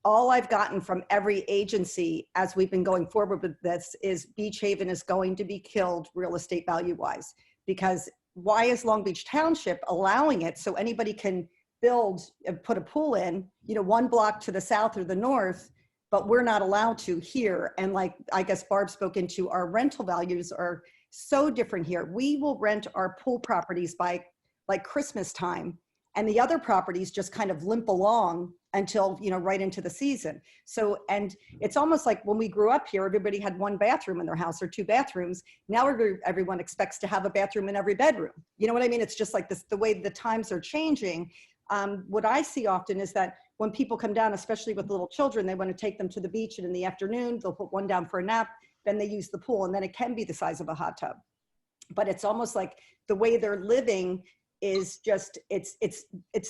All I've gotten from every agency as we've been going forward with this is Beach Haven is going to be killed real estate value-wise, because why is Long Beach Township allowing it so anybody can build and put a pool in, you know, one block to the south or the north, but we're not allowed to here? And like, I guess Barb spoke into, our rental values are so different here. We will rent our pool properties by like Christmas time, and the other properties just kind of limp along until, you know, right into the season. So, and it's almost like when we grew up here, everybody had one bathroom in their house or two bathrooms. Now everyone expects to have a bathroom in every bedroom. You know what I mean? It's just like this, the way the times are changing. What I see often is that when people come down, especially with little children, they want to take them to the beach, and in the afternoon, they'll put one down for a nap, then they use the pool, and then it can be the size of a hot tub. But it's almost like the way they're living is just, it's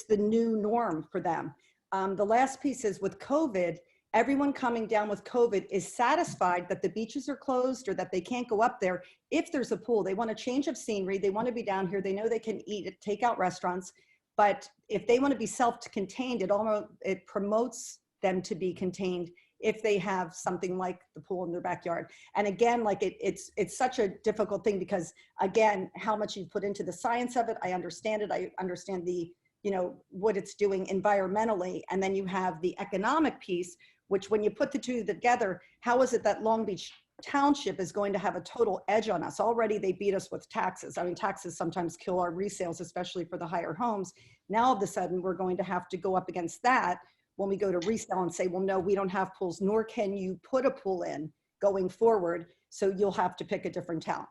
the new norm for them. The last piece is with COVID, everyone coming down with COVID is satisfied that the beaches are closed or that they can't go up there. If there's a pool, they want a change of scenery. They want to be down here. They know they can eat at takeout restaurants. But if they want to be self-contained, it promotes them to be contained if they have something like the pool in their backyard. And again, like it's such a difficult thing because again, how much you put into the science of it, I understand it. I understand the, you know, what it's doing environmentally. And then you have the economic piece, which when you put the two together, how is it that Long Beach Township is going to have a total edge on us? Already they beat us with taxes. I mean, taxes sometimes kill our resales, especially for the higher homes. Now all of a sudden we're going to have to go up against that when we go to resell and say, well, no, we don't have pools, nor can you put a pool in going forward. So you'll have to pick a different town.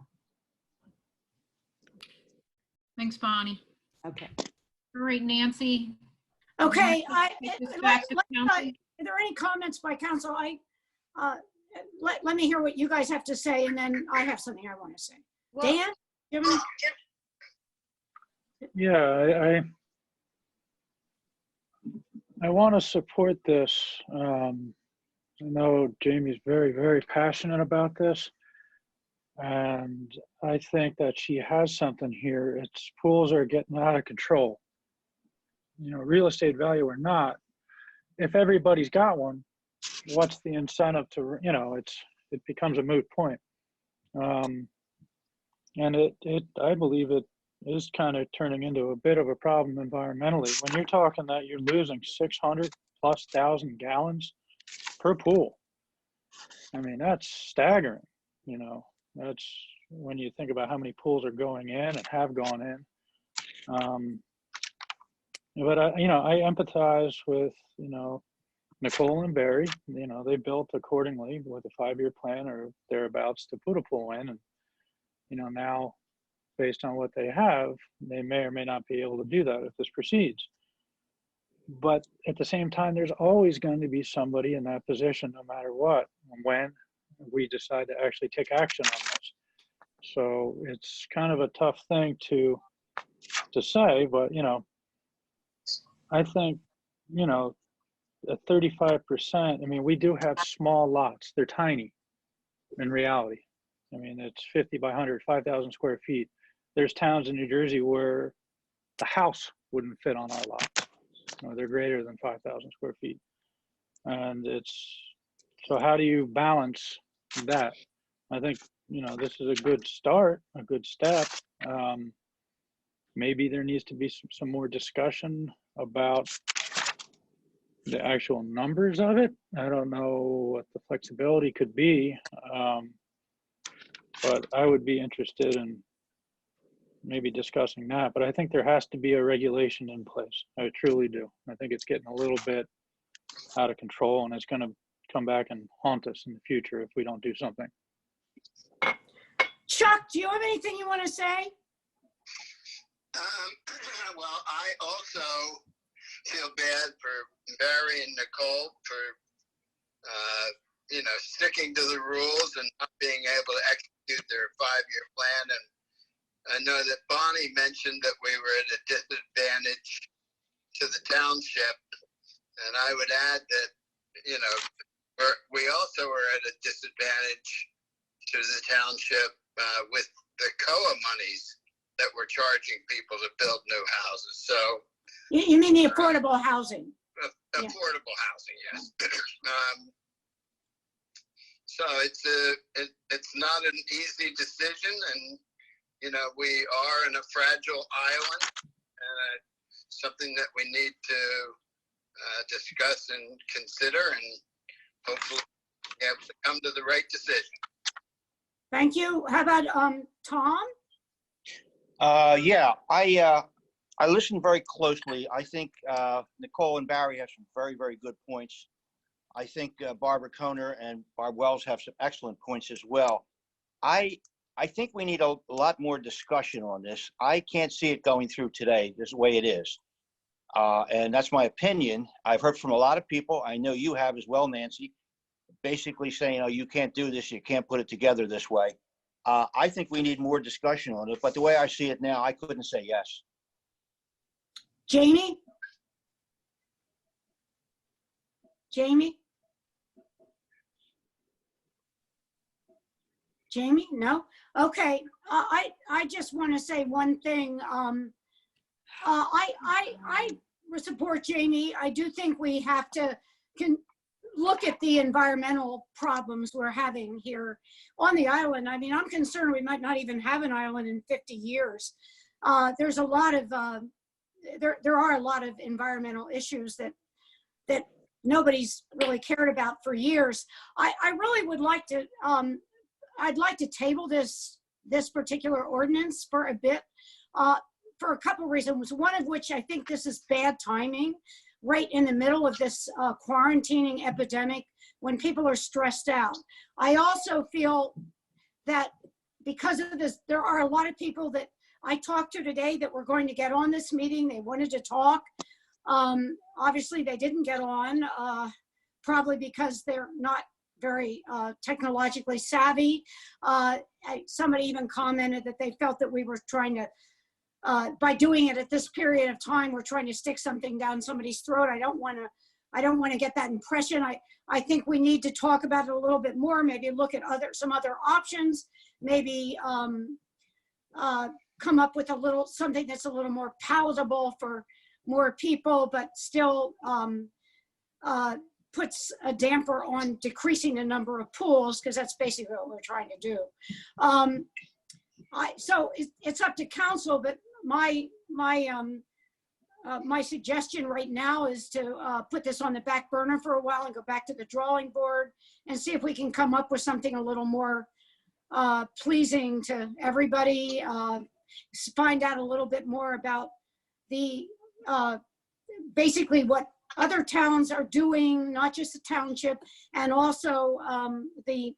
Thanks, Bonnie. Okay. All right, Nancy. Okay, Take this back to council. are there any comments by council? Let me hear what you guys have to say, and then I have something I want to say. Well, Dan, you have any- Yeah, I want to support this. I know Jamie's very, very passionate about this. And I think that she has something here. It's pools are getting out of control. You know, real estate value or not, if everybody's got one, what's the incentive to, you know, it becomes a moot point. And I believe it is kind of turning into a bit of a problem environmentally. When you're talking that you're losing 600,000+ gallons per pool, I mean, that's staggering, you know. That's when you think about how many pools are going in and have gone in. But I empathize with, you know, Nicole and Barry. You know, they built accordingly with a 5-year plan or thereabouts to put a pool in, and you know, now based on what they have, they may or may not be able to do that if this proceeds. But at the same time, there's always going to be somebody in that position, no matter what, when we decide to actually take action on this. So it's kind of a tough thing to say, but you know, I think, you know, at 35%, I mean, we do have small lots. They're tiny in reality. I mean, it's 50 by 100, 5,000 square feet. There's towns in New Jersey where the house wouldn't fit on our lot. You know, they're greater than 5,000 square feet. And so how do you balance that? I think, you know, this is a good start, a good step. Maybe there needs to be some more discussion about the actual numbers of it. I don't know what the flexibility could be, but I would be interested in maybe discussing that. But I think there has to be a regulation in place. I truly do. I think it's getting a little bit out of control, and it's going to come back and haunt us in the future if we don't do something. Chuck, do you have anything you want to say? Well, I also feel bad for Barry and Nicole for, sticking to the rules and not being able to execute their 5-year plan. And I know that Bonnie mentioned that we were at a disadvantage to the township. And I would add that, you know, we also were at a disadvantage to the township with the COA monies that we're charging people to build new houses. So You mean the affordable housing? Affordable housing, yes. So it's not an easy decision, and you know, we are in a fragile island, and something that we need to discuss and consider, and hopefully be able to come to the right decision. Thank you. How about Tom? Yeah, I listened very closely. I think Nicole and Barry have some very, very good points. I think Barbara Kohner and Barb Wells have some excellent points as well. I think we need a lot more discussion on this. I can't see it going through today this way it is. And that's my opinion. I've heard from a lot of people. I know you have as well, Nancy, basically saying, oh, you can't do this. You can't put it together this way. I think we need more discussion on it. But the way I see it now, I couldn't say yes. Jamie? Jamie? Jamie? No? Okay. I just want to say one thing. I support Jamie. I do think we have to look at the environmental problems we're having here on the island. I mean, I'm concerned we might not even have an island in 50 years. There's a lot of, there are a lot of environmental issues that nobody's really cared about for years. I really would like to, I'd like to table this particular ordinance for a bit, for a couple reasons. One of which, I think this is bad timing, right in the middle of this quarantining epidemic when people are stressed out. I also feel that because of this, there are a lot of people that I talked to today that were going to get on this meeting. They wanted to talk. Obviously, they didn't get on, probably because they're not very technologically savvy. Somebody even commented that they felt that we were trying to, by doing it at this period of time, we're trying to stick something down somebody's throat. I don't want to get that impression. I think we need to talk about it a little bit more, maybe look at some other options, maybe come up with something that's a little more palatable for more people, but still puts a damper on decreasing the number of pools, because that's basically what we're trying to do. So it's up to council, but my suggestion right now is to put this on the back burner for a while and go back to the drawing board and see if we can come up with something a little more pleasing to everybody. Find out a little bit more about the basically what other towns are doing, not just the township, and also the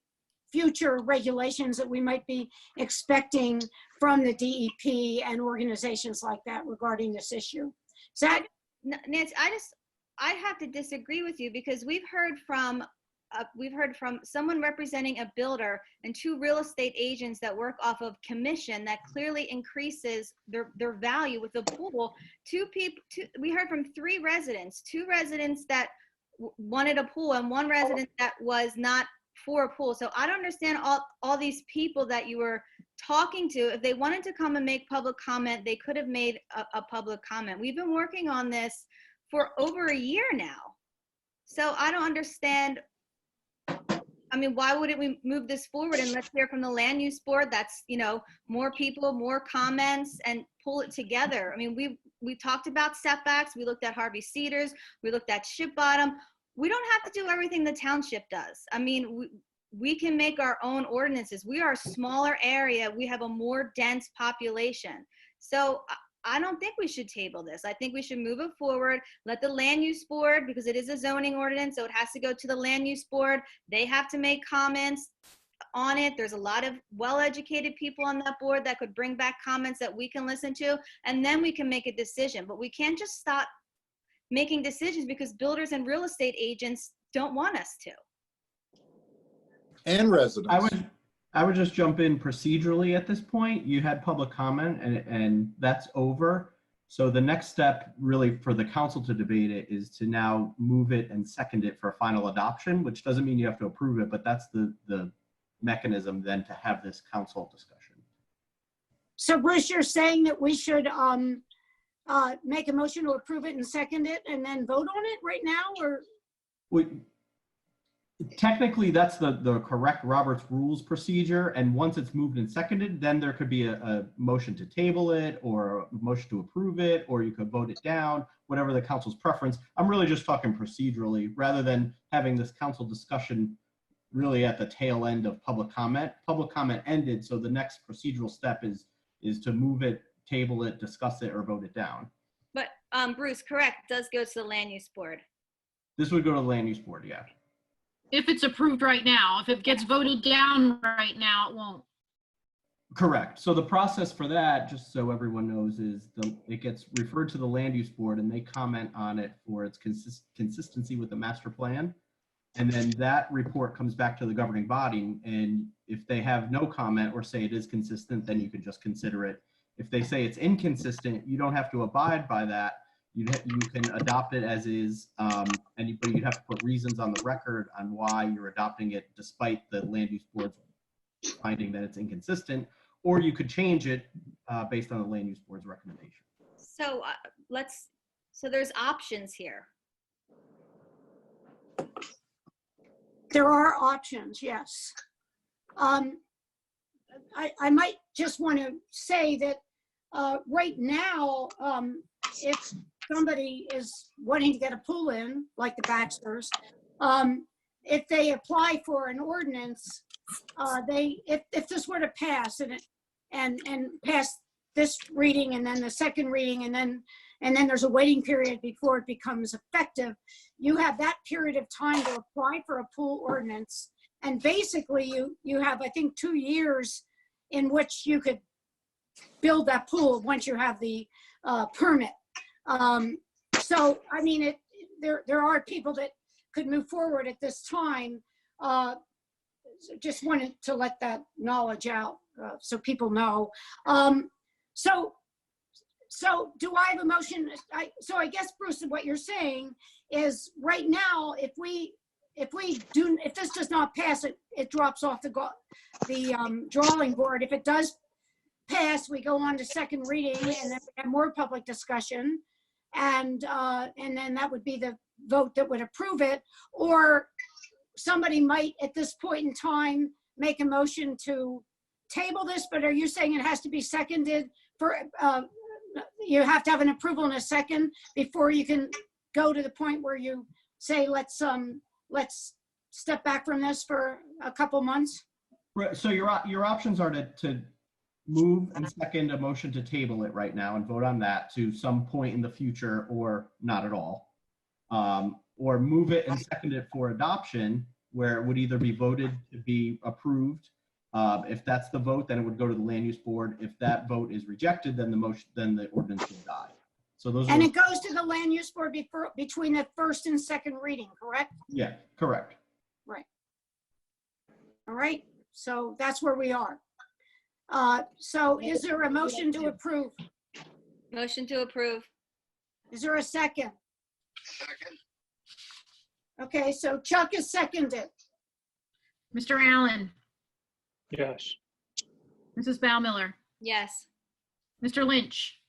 future regulations that we might be expecting from the DEP and organizations like that regarding this issue. Is that? Nancy, I have to disagree with you, because we've heard from someone representing a builder and 2 real estate agents that work off of commission that clearly increases their value with the pool. We heard from 3 residents, 2 residents that wanted a pool and 1 resident that was not for a pool. So I don't understand all these people that you were talking to. If they wanted to come and make public comment, they could have made a public comment. We've been working on this for over a year now. So I don't understand. I mean, why wouldn't we move this forward and let's hear from the land use board? That's, more people, more comments, and pull it together. I mean, we talked about setbacks. We looked at Harvey Cedars. We looked at Ship Bottom. We don't have to do everything the township does. I mean, we can make our own ordinances. We are a smaller area. We have a more dense population. So I don't think we should table this. I think we should move it forward. Let the land use board, because it is a zoning ordinance, so it has to go to the land use board. They have to make comments on it. There's a lot of well-educated people on that board that could bring back comments that we can listen to, and then we can make a decision. But we can't just stop making decisions because builders and real estate agents don't want us to. And residents. I would just jump in procedurally at this point. You had public comment and that's over. So the next step really for the council to debate it is to now move it and second it for final adoption, which doesn't mean you have to approve it, but that's the mechanism then to have this council discussion. So Bruce, you're saying that we should make a motion to approve it and second it and then vote on it right now, or? Technically, that's the correct Robert's Rules procedure. And once it's moved and seconded, then there could be a motion to table it or a motion to approve it, or you could vote it down, whatever the council's preference. I'm really just talking procedurally rather than having this council discussion really at the tail end of public comment. Public comment ended, so the next procedural step is to move it, table it, discuss it, or vote it down. But Bruce, correct, it does go to the land use board. This would go to the land use board, yeah. If it's approved right now. If it gets voted down right now, it won't. Correct. So the process for that, just so everyone knows, is it gets referred to the land use board and they comment on it for its consistency with the master plan. And then that report comes back to the governing body. And if they have no comment or say it is consistent, then you can just consider it. If they say it's inconsistent, you don't have to abide by that. You can adopt it as is, but you'd have to put reasons on the record on why you're adopting it despite the land use board's finding that it's inconsistent, or you could change it based on the land use board's recommendation. So so there's options here. There are options, yes. I might just want to say that right now, if somebody is wanting to get a pool in, like the Baxters, if they apply for an ordinance, if this were to pass and pass this reading and then the second reading and then there's a waiting period before it becomes effective, you have that period of time to apply for a pool ordinance. And basically you have, I think, 2 years in which you could build that pool once you have the permit. So, I mean, there are people that could move forward at this time. Just wanted to let that knowledge out so people know. So do I have a motion? So I guess, Bruce, what you're saying is right now, if this does not pass, it drops off the drawing board. If it does pass, we go on to second reading and then we have more public discussion. And then that would be the vote that would approve it. Or somebody might at this point in time make a motion to table this, but are you saying it has to be seconded for, you have to have an approval in a second before you can go to the point where you say, let's step back from this for a couple months? Right, so your options are to move and second a motion to table it right now and vote on that to some point in the future or not at all. Or move it and second it for adoption, where it would either be voted to be approved. If that's the vote, then it would go to the land use board. If that vote is rejected, then the ordinance will die. So those and it goes to the land use board between the first and second reading, correct? Yeah, correct. Right. All right, so that's where we are. So is there a motion to approve? Motion to approve. Is there a second? Second. Okay, so Chuck is seconded. Mr. Allen, Yes. Mrs. Baumiller, Yes. Mr. Lynch.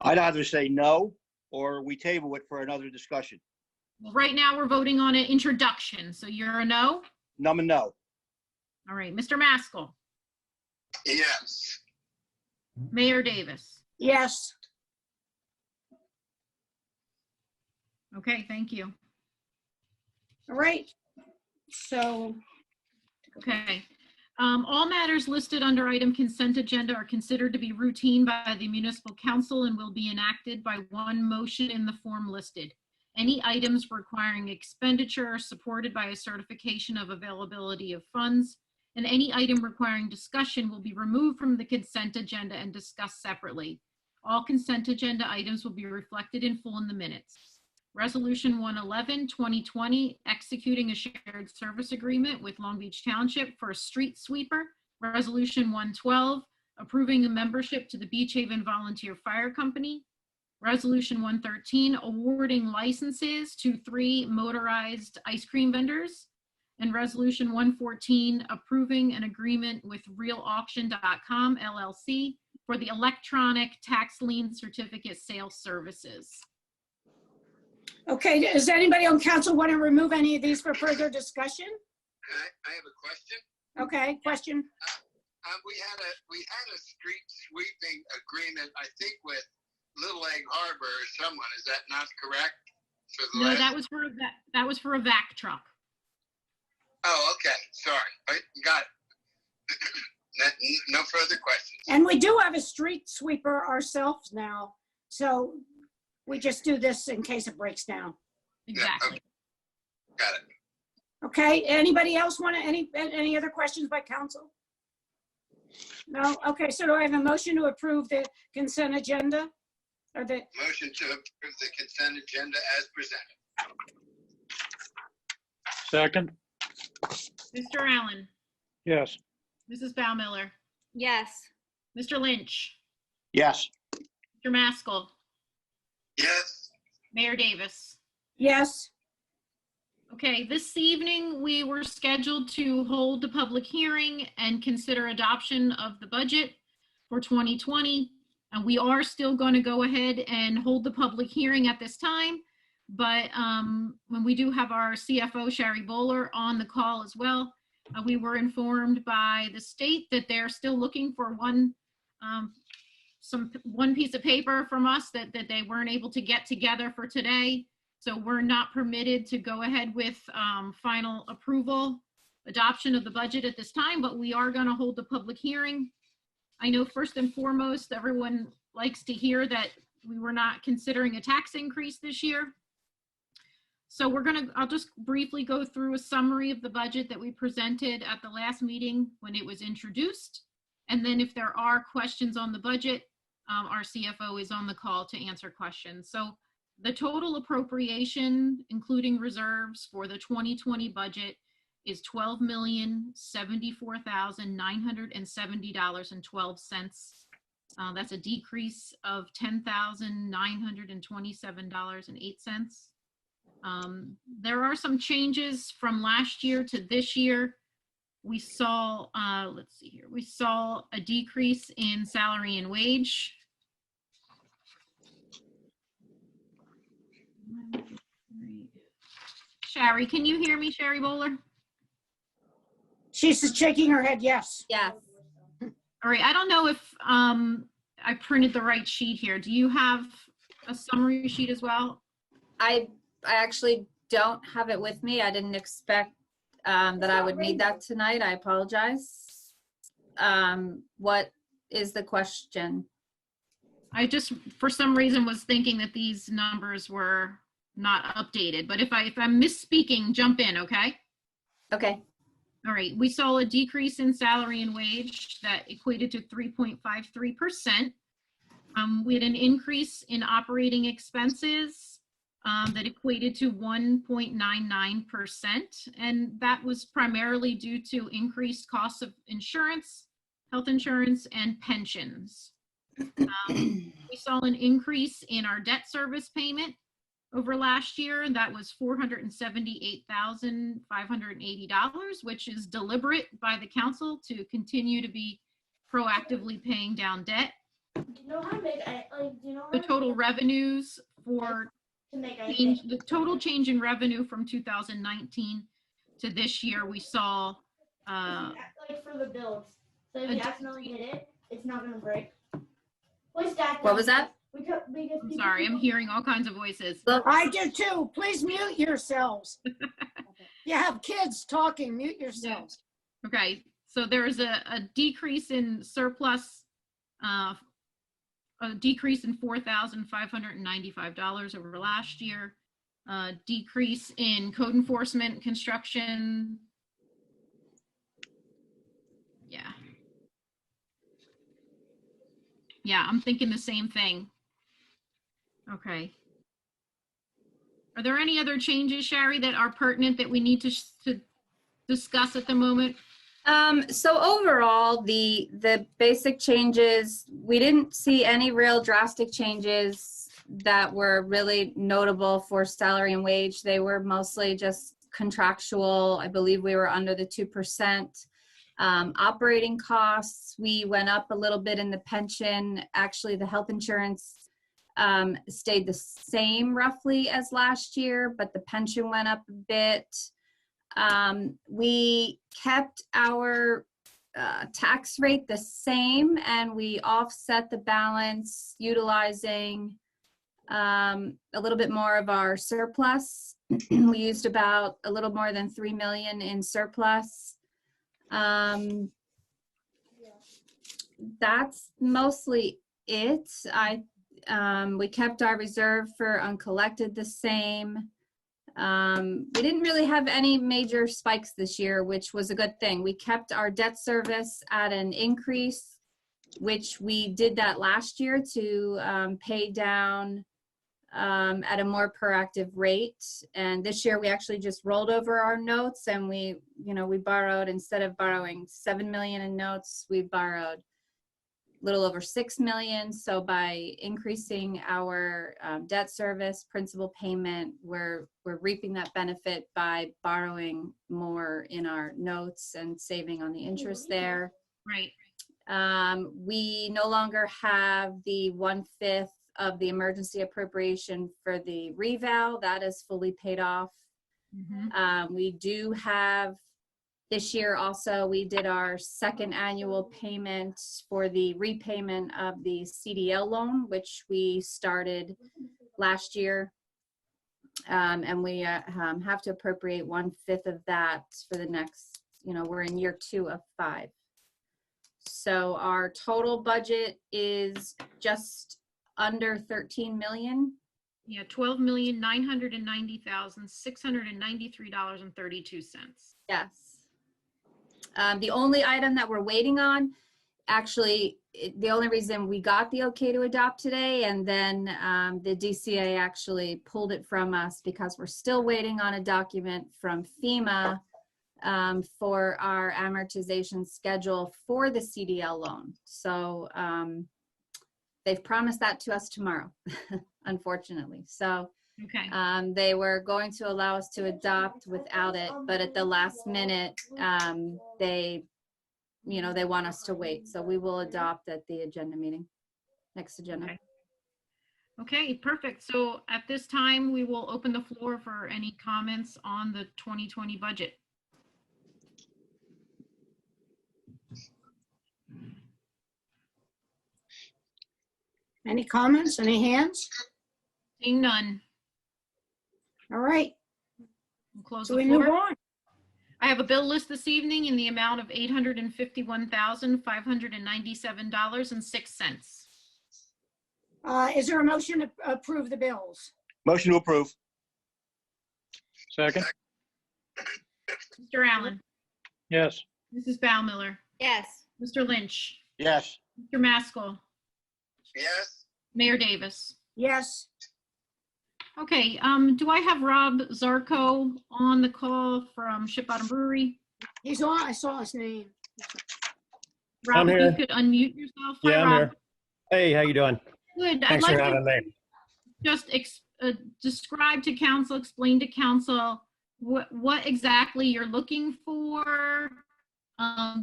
I'd either say no, or we table it for another discussion. Right now, we're voting on an introduction, so you're a no? I'm a no. All right, Mr. Maskell, Yes. Mayor Davis. Yes. Okay, thank you. All right, so. Okay. All matters listed under item consent agenda are considered to be routine by the municipal council and will be enacted by one motion in the form listed. Any items requiring expenditure are supported by a certification of availability of funds, and any item requiring discussion will be removed from the consent agenda and discussed separately. All consent agenda items will be reflected in full in the minutes. Resolution 111, 2020, executing a shared service agreement with Long Beach Township for a street sweeper. Resolution 112, approving a membership to the Beach Haven Volunteer Fire Company. Resolution 113, awarding licenses to 3 motorized ice cream vendors. And Resolution 114, approving an agreement with realauction.com LLC for the electronic tax lien certificate sales services. Okay, does anybody on council want to remove any of these for further discussion? I have a question. Okay, question. We had a street sweeping agreement, I think, with Little Egg Harbor or someone. Is that not correct? For the No, last... that was for a vac truck. Oh, okay. Sorry. Got it. No further questions. And we do have a street sweeper ourselves now, so we just do this in case it breaks down. Exactly. Okay. Got it. Okay, anybody else want any other questions by council? No? Okay, so do I have a motion to approve the consent agenda? Or the Motion to approve the consent agenda as presented. Second? Mr. Allen, Yes. Mrs. Baumiller, Yes. Mr. Lynch, Yes. Mr. Maskell, Yes. Mayor Davis. yes. Okay, this evening we were scheduled to hold the public hearing and consider adoption of the budget for 2020. And we are still going to go ahead and hold the public hearing at this time. But when we do have our CFO, Sherry Bowler, on the call as well, we were informed by the state that they're still looking for one piece of paper from us that they weren't able to get together for today. So we're not permitted to go ahead with final approval, adoption of the budget at this time, but we are going to hold the public hearing. I know first and foremost, everyone likes to hear that we were not considering a tax increase this year. So I'll just briefly go through a summary of the budget that we presented at the last meeting when it was introduced. And then if there are questions on the budget, our CFO is on the call to answer questions. So the total appropriation, including reserves for the 2020 budget, is $12,074,970.12. That's a decrease of $10,927.08. There are some changes from last year to this year. We saw, let's see here, we saw a decrease in salary and wage. Sherry, can you hear me, Sherry Bowler? She's shaking her head, yes. Yes. All right, I don't know if I printed the right sheet here. Do you have a summary sheet as well? I actually don't have it with me. I didn't expect that I would need that tonight. I apologize. What is the question? I just, for some reason, was thinking that these numbers were not updated, but if I'm misspeaking, jump in, okay? Okay. All right, we saw a decrease in salary and wage that equated to 3.53%. We had an increase in operating expenses that equated to 1.99%, and that was primarily due to increased costs of insurance, health insurance, and pensions. We saw an increase in our debt service payment over last year, and that was $478,580, which is deliberate by the council to continue to be proactively paying down debt. The total revenues for the total change in revenue from 2019 to this year, we saw like for the builds. So if you accidentally hit it, it's not gonna break. What was that? I'm sorry, I'm hearing all kinds of voices. I do too. Please mute yourselves. You have kids talking, mute yourselves. Okay, so there's a decrease in surplus, a decrease in $4,595 over last year, decrease in code enforcement, construction. Yeah, I'm thinking the same thing. Okay. Are there any other changes, Sherry, that are pertinent that we need to discuss at the moment? So overall, the basic changes, we didn't see any real drastic changes that were really notable for salary and wage. They were mostly just contractual. I believe we were under the 2%. Operating costs, we went up a little bit in the pension. Actually, the health insurance stayed the same roughly as last year, but the pension went up a bit. We kept our tax rate the same, and we offset the balance utilizing a little bit more of our surplus. We used about a little more than 3 million in surplus. That's mostly it. We kept our reserve for uncollected the same. We didn't really have any major spikes this year, which was a good thing. We kept our debt service at an increase, which we did that last year to pay down at a more proactive rate. And this year we actually just rolled over our notes, and we borrowed, instead of borrowing 7 million in notes, we borrowed a little over 6 million. So by increasing our debt service, principal payment, we're reaping that benefit by borrowing more in our notes and saving on the interest there. Right. We no longer have the 1/5 of the emergency appropriation for the reval. That is fully paid off. We do have this year also, we did our second annual payment for the repayment of the CDL loan, which we started last year. And we have to appropriate 1/5 of that for the next, we're in year 2 of 5. So our total budget is just under 13 million. Yeah, $12,990,693.32. Yes. The only item that we're waiting on, actually, the only reason we got the okay to adopt today, and then the DCA actually pulled it from us because we're still waiting on a document from FEMA for our amortization schedule for the CDL loan. So they've promised that to us tomorrow, unfortunately. So okay. They were going to allow us to adopt without it, but at the last minute, they want us to wait. So we will adopt at the agenda meeting, next agenda. Okay, perfect. So at this time, we will open the floor for any comments on the 2020 budget. Any comments, any hands? Seeing none. All right. We'll close So the we floor. move on. I have a bill list this evening in the amount of $851,597.06. Is there a motion to approve the bills? Motion to approve. Second. Mr. Allen, Yes. Mrs. Baumiller, Yes. Mr. Lynch, Yes. Mr. Maskell, Yes. Mayor Davis. Yes. Okay, do I have Rob Zarco on the call from Ship Bottom Brewery? He's on, I saw his name. Rob, I'm if here. you could unmute yourself. Hi, Yeah, I'm Rob. here. Hey, how you doing? Good. Thanks I'd for like having to me. just describe to council, explain to council what exactly you're looking for.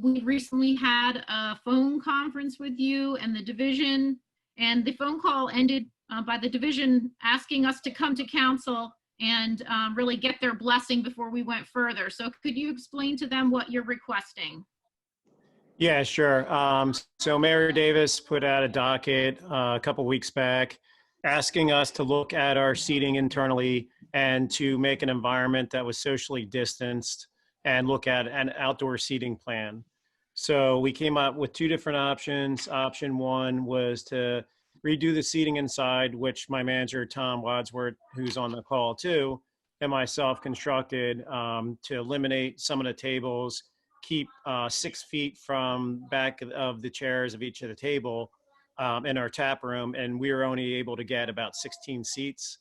We recently had a phone conference with you and the division, and the phone call ended by the division asking us to come to council and really get their blessing before we went further. So could you explain to them what you're requesting? Yeah, sure. So Mayor Davis put out a docket a couple weeks back asking us to look at our seating internally and to make an environment that was socially distanced and look at an outdoor seating plan. So we came up with 2 different options. Option 1 was to redo the seating inside, which my manager, Tom Wadsworth, who's on the call too, and myself constructed to eliminate some of the tables, keep 6 feet from back of the chairs of each of the table in our tap room. And we were only able to get about 16 seats.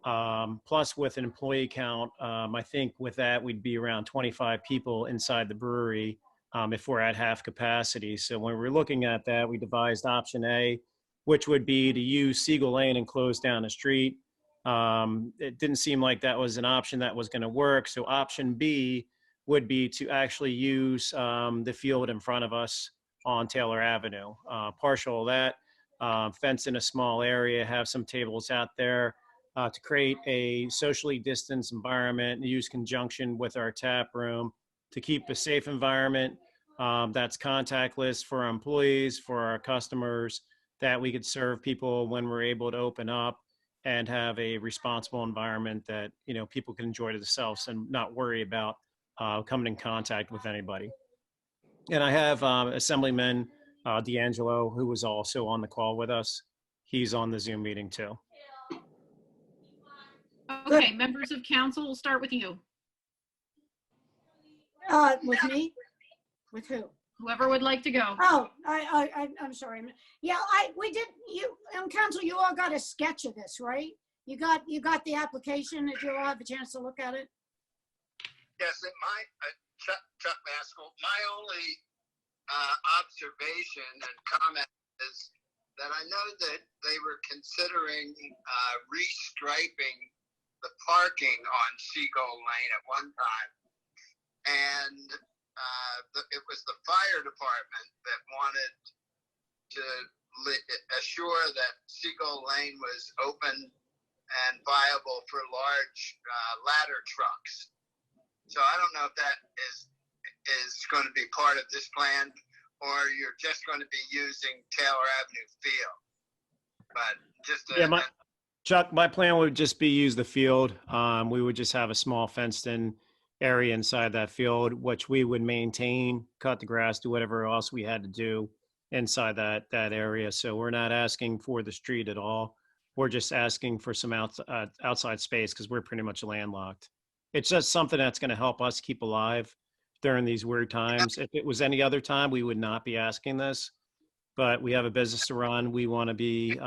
Plus with an employee count, I think with that, we'd be around 25 people inside the brewery if we're at half capacity. So when we're looking at that, we devised option A, which would be to use Siegel Lane and close down the street. It didn't seem like that was an option that was going to work. So option B would be to actually use the field in front of us on Taylor Avenue. Partial of that, fence in a small area, have some tables out there to create a socially distanced environment, use conjunction with our tap room to keep a safe environment that's contactless for our employees, for our customers, that we could serve people when we're able to open up and have a responsible environment that, people can enjoy to themselves and not worry about coming in contact with anybody. And I have Assemblyman D'Angelo, who was also on the call with us. He's on the Zoom meeting too. Okay, members of council, we'll start with you. With me? With who? Whoever would like to go. Oh, I'm sorry. Yeah, council, you all got a sketch of this, right? You got the application. Did you all have a chance to look at it? Yes, Chuck Maskell, my only observation and comment is that I know that they were considering restriping the parking on Seagull Lane at one time. And it was the fire department that wanted to assure that Seagull Lane was open and viable for large ladder trucks. So I don't know if that is going to be part of this plan, or you're just going to be using Taylor Avenue Field. But just Chuck, my plan would just be use the field. We would just have a small fenced-in area inside that field, which we would maintain, cut the grass, do whatever else we had to do inside that area. So we're not asking for the street at all. We're just asking for some outside space because we're pretty much landlocked. It's just something that's going to help us keep alive during these weird times. If it was any other time, we would not be asking this. But we have a business to run. We want to be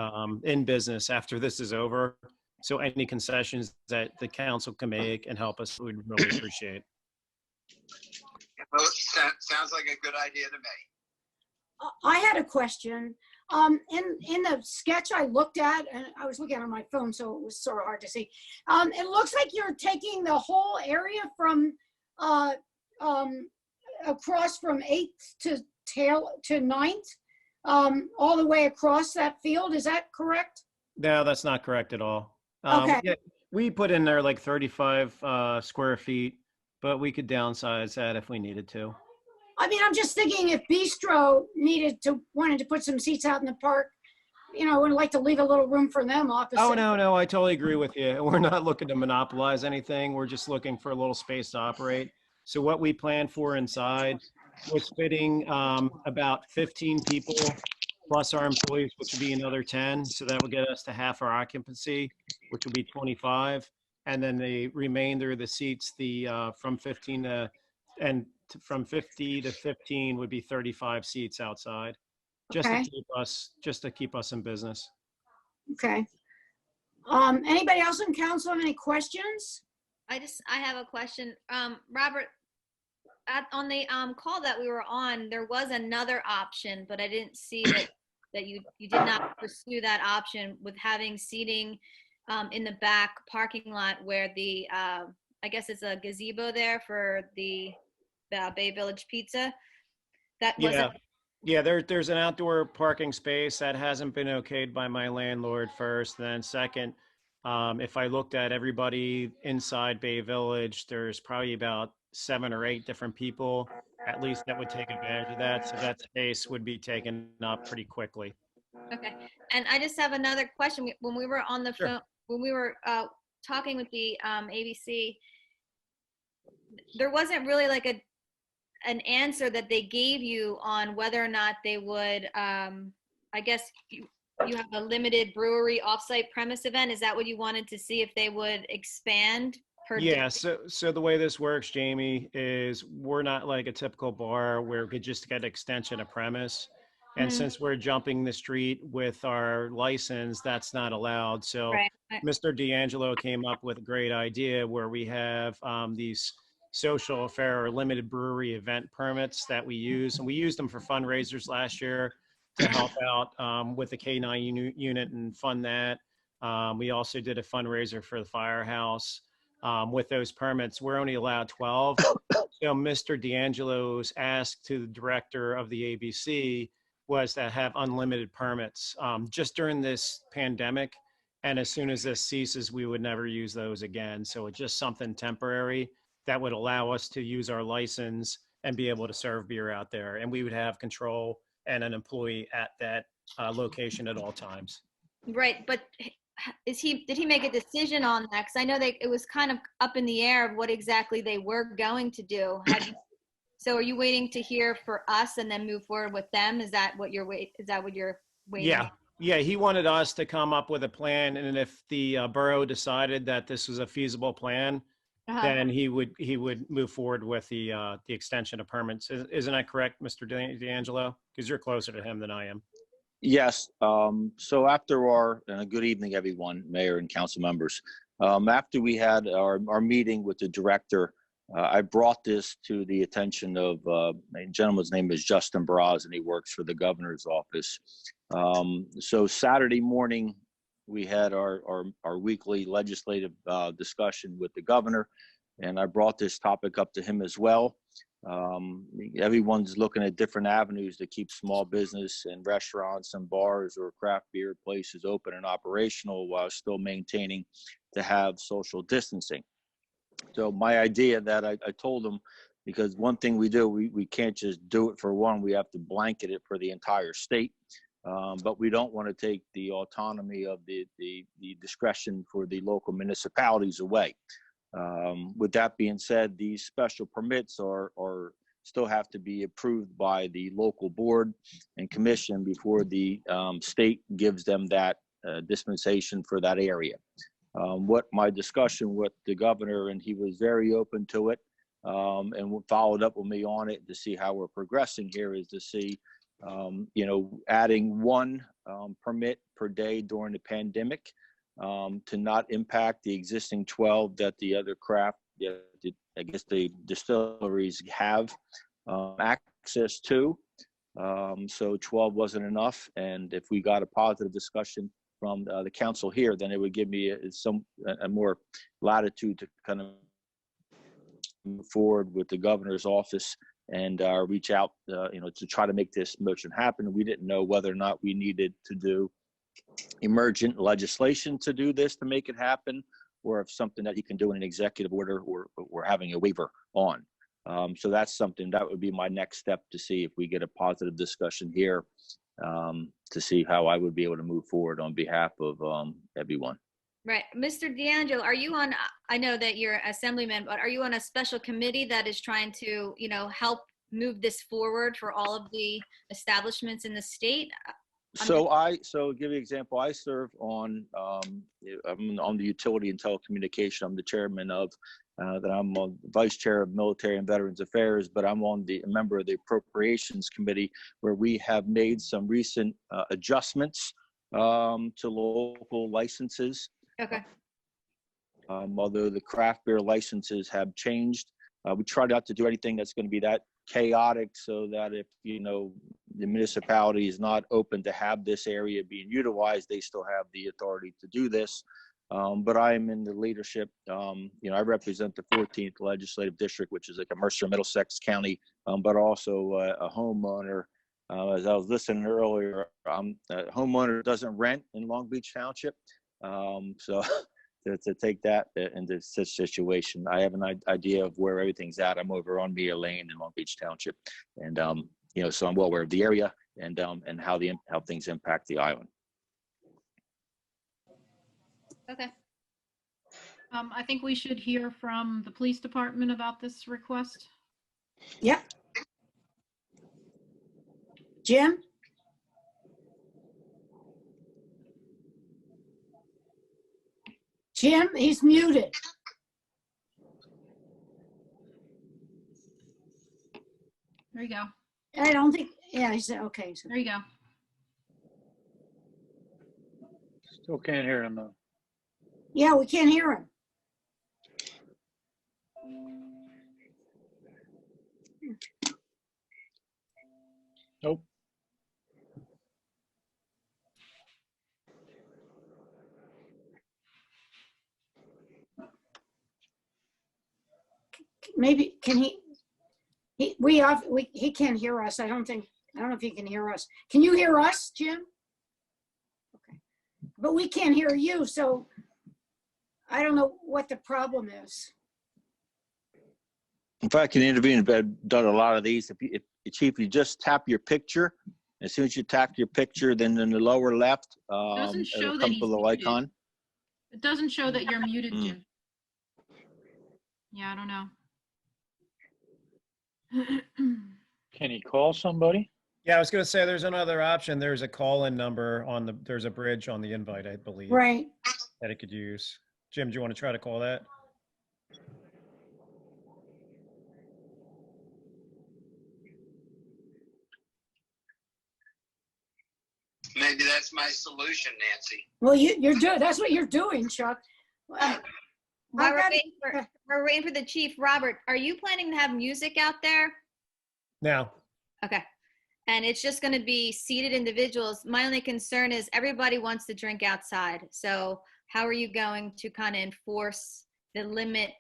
in business after this is over. So any concessions that the council can make and help us, we'd really appreciate. Well, sounds like a good idea to me. I had a question. In the sketch I looked at, and I was looking at it on my phone, so it was sort of hard to see. It looks like you're taking the whole area from across from 8th to 9th, all the way across that field. Is that correct? No, that's not correct at all. Okay. Yeah, we put in there like 35 square feet, but we could downsize that if we needed to. I mean, I'm just thinking if Bistro wanted to put some seats out in the park, you know, would like to leave a little room for them opposite. Oh, no, I totally agree with you. We're not looking to monopolize anything. We're just looking for a little space to operate. So what we planned for inside was fitting about 15 people plus our employees, which would be another 10. So that would get us to half our occupancy, which would be 25. And then the remainder of the seats, from 50 to 15 would be 35 seats outside, just to keep us in business. Okay. Anybody else in council have any questions? I have a question. Robert, on the call that we were on, there was another option, but I didn't see that you did not pursue that option with having seating in the back parking lot where the I guess it's a gazebo there for the Bay Village Pizza. That wasn't. Yeah, there's an outdoor parking space that hasn't been okayed by my landlord first. Then second, if I looked at everybody inside Bay Village, there's probably about 7 or 8 different people at least that would take advantage of that. So that space would be taken up pretty quickly. Okay. And I just have another question. When we were on the phone, when we were talking with the ABC, there wasn't really like an answer that they gave you on whether or not they would, I guess you have a limited brewery offsite premise event. Is that what you wanted to see, if they would expand per day? Yeah, so the way this works, Jamie, is we're not like a typical bar where we could just get extension of premise. And since we're jumping the street with our license, that's not allowed. So Mr. D'Angelo came up with a great idea where we have these social affair or limited brewery event permits that we use. And we used them for fundraisers last year to help out with the K9 unit and fund that. We also did a fundraiser for the firehouse. With those permits, we're only allowed 12. So Mr. D'Angelo's ask to the director of the ABC was to have unlimited permits just during this pandemic. And as soon as this ceases, we would never use those again. So it's just something temporary that would allow us to use our license and be able to serve beer out there. And we would have control and an employee at that location at all times. Right, but did he make a decision on that? Because I know it was kind of up in the air of what exactly they were going to do. So are you waiting to hear for us and then move forward with them? Is that what you're waiting? Yeah, he wanted us to come up with a plan, and if the borough decided that this was a feasible plan, then he would move forward with the extension of permits. Isn't that correct, Mr. D'Angelo? Because you're closer to him than I am. Yes. So after good evening, everyone, mayor and council members. After we had our meeting with the director, I brought this to the attention of a gentleman's name is Justin Braz, and he works for the governor's office. So Saturday morning, we had our weekly legislative discussion with the governor, and I brought this topic up to him as well. Everyone's looking at different avenues to keep small business and restaurants and bars or craft beer places open and operational while still maintaining to have social distancing. So my idea that I told them, because one thing we do, we can't just do it for one, we have to blanket it for the entire state. But we don't want to take the autonomy of the discretion for the local municipalities away. With that being said, these special permits are still have to be approved by the local board and commission before the state gives them that dispensation for that area. What my discussion with the governor, and he was very open to it, and followed up with me on it to see how we're progressing here, is to see, adding one permit per day during the pandemic, to not impact the existing 12 that the other craft, I guess the distilleries have access to. So 12 wasn't enough. And if we got a positive discussion from the council here, then it would give me a more latitude to kind of move forward with the governor's office and reach out, to try to make this motion happen. We didn't know whether or not we needed to do emergent legislation to do this, to make it happen, or if something that you can do in an executive order, or we're having a waiver on. So that's something that would be my next step, to see if we get a positive discussion here, to see how I would be able to move forward on behalf of everyone. Right. Mr. D'Angelo, are you on, I know that you're assemblyman, but are you on a special committee that is trying to, help move this forward for all of the establishments in the state? So give you an example. I serve on, I'm on the utility and telecommunication. I'm the chairman of, that I'm on vice chair of military and veterans affairs, but I'm on a member of the appropriations committee, where we have made some recent adjustments to local licenses. Okay. Although the craft beer licenses have changed, we try not to do anything that's going to be that chaotic, so that if the municipality is not open to have this area being utilized, they still have the authority to do this. But I'm in the leadership. I represent the 14th legislative district, which is like a Mercer Middlesex County, but also a homeowner. As I was listening earlier, a homeowner doesn't rent in Long Beach Township. So to take that into such situation, I have an idea of where everything's at. I'm over on Mia Lane in Long Beach Township, and so I'm well aware of the area and how things impact the island. Okay. I think we should hear from the police department about this request. Yep. Jim? Jim, he's muted. There you go. I don't think, yeah, he said, okay. So. There you go. Still can't hear him though. Yeah, we can't hear him. Nope. Maybe, can he can't hear us. I don't know if he can hear us. Can you hear us, Jim? Okay. But we can't hear you, so I don't know what the problem is. If I can intervene, I've done a lot of these. If Chief, you just tap your picture. As soon as you tap your picture, then in the lower left, Doesn't show it'll that come he's to the muted. icon. It doesn't show that you're muted, Jim. Yeah, I don't know. Can he call somebody? Yeah, I was going to say there's another option. There's a call-in number there's a bridge on the invite, I believe. Right. That it could use. Jim, do you want to try to call that? Maybe that's my solution, Nancy. Well, you're doing, that's what you're doing, Chuck. While we're waiting for the chief, Robert, are you planning to have music out there? No. Okay. And it's just going to be seated individuals. My only concern is everybody wants to drink outside. So how are you going to kind of enforce the limit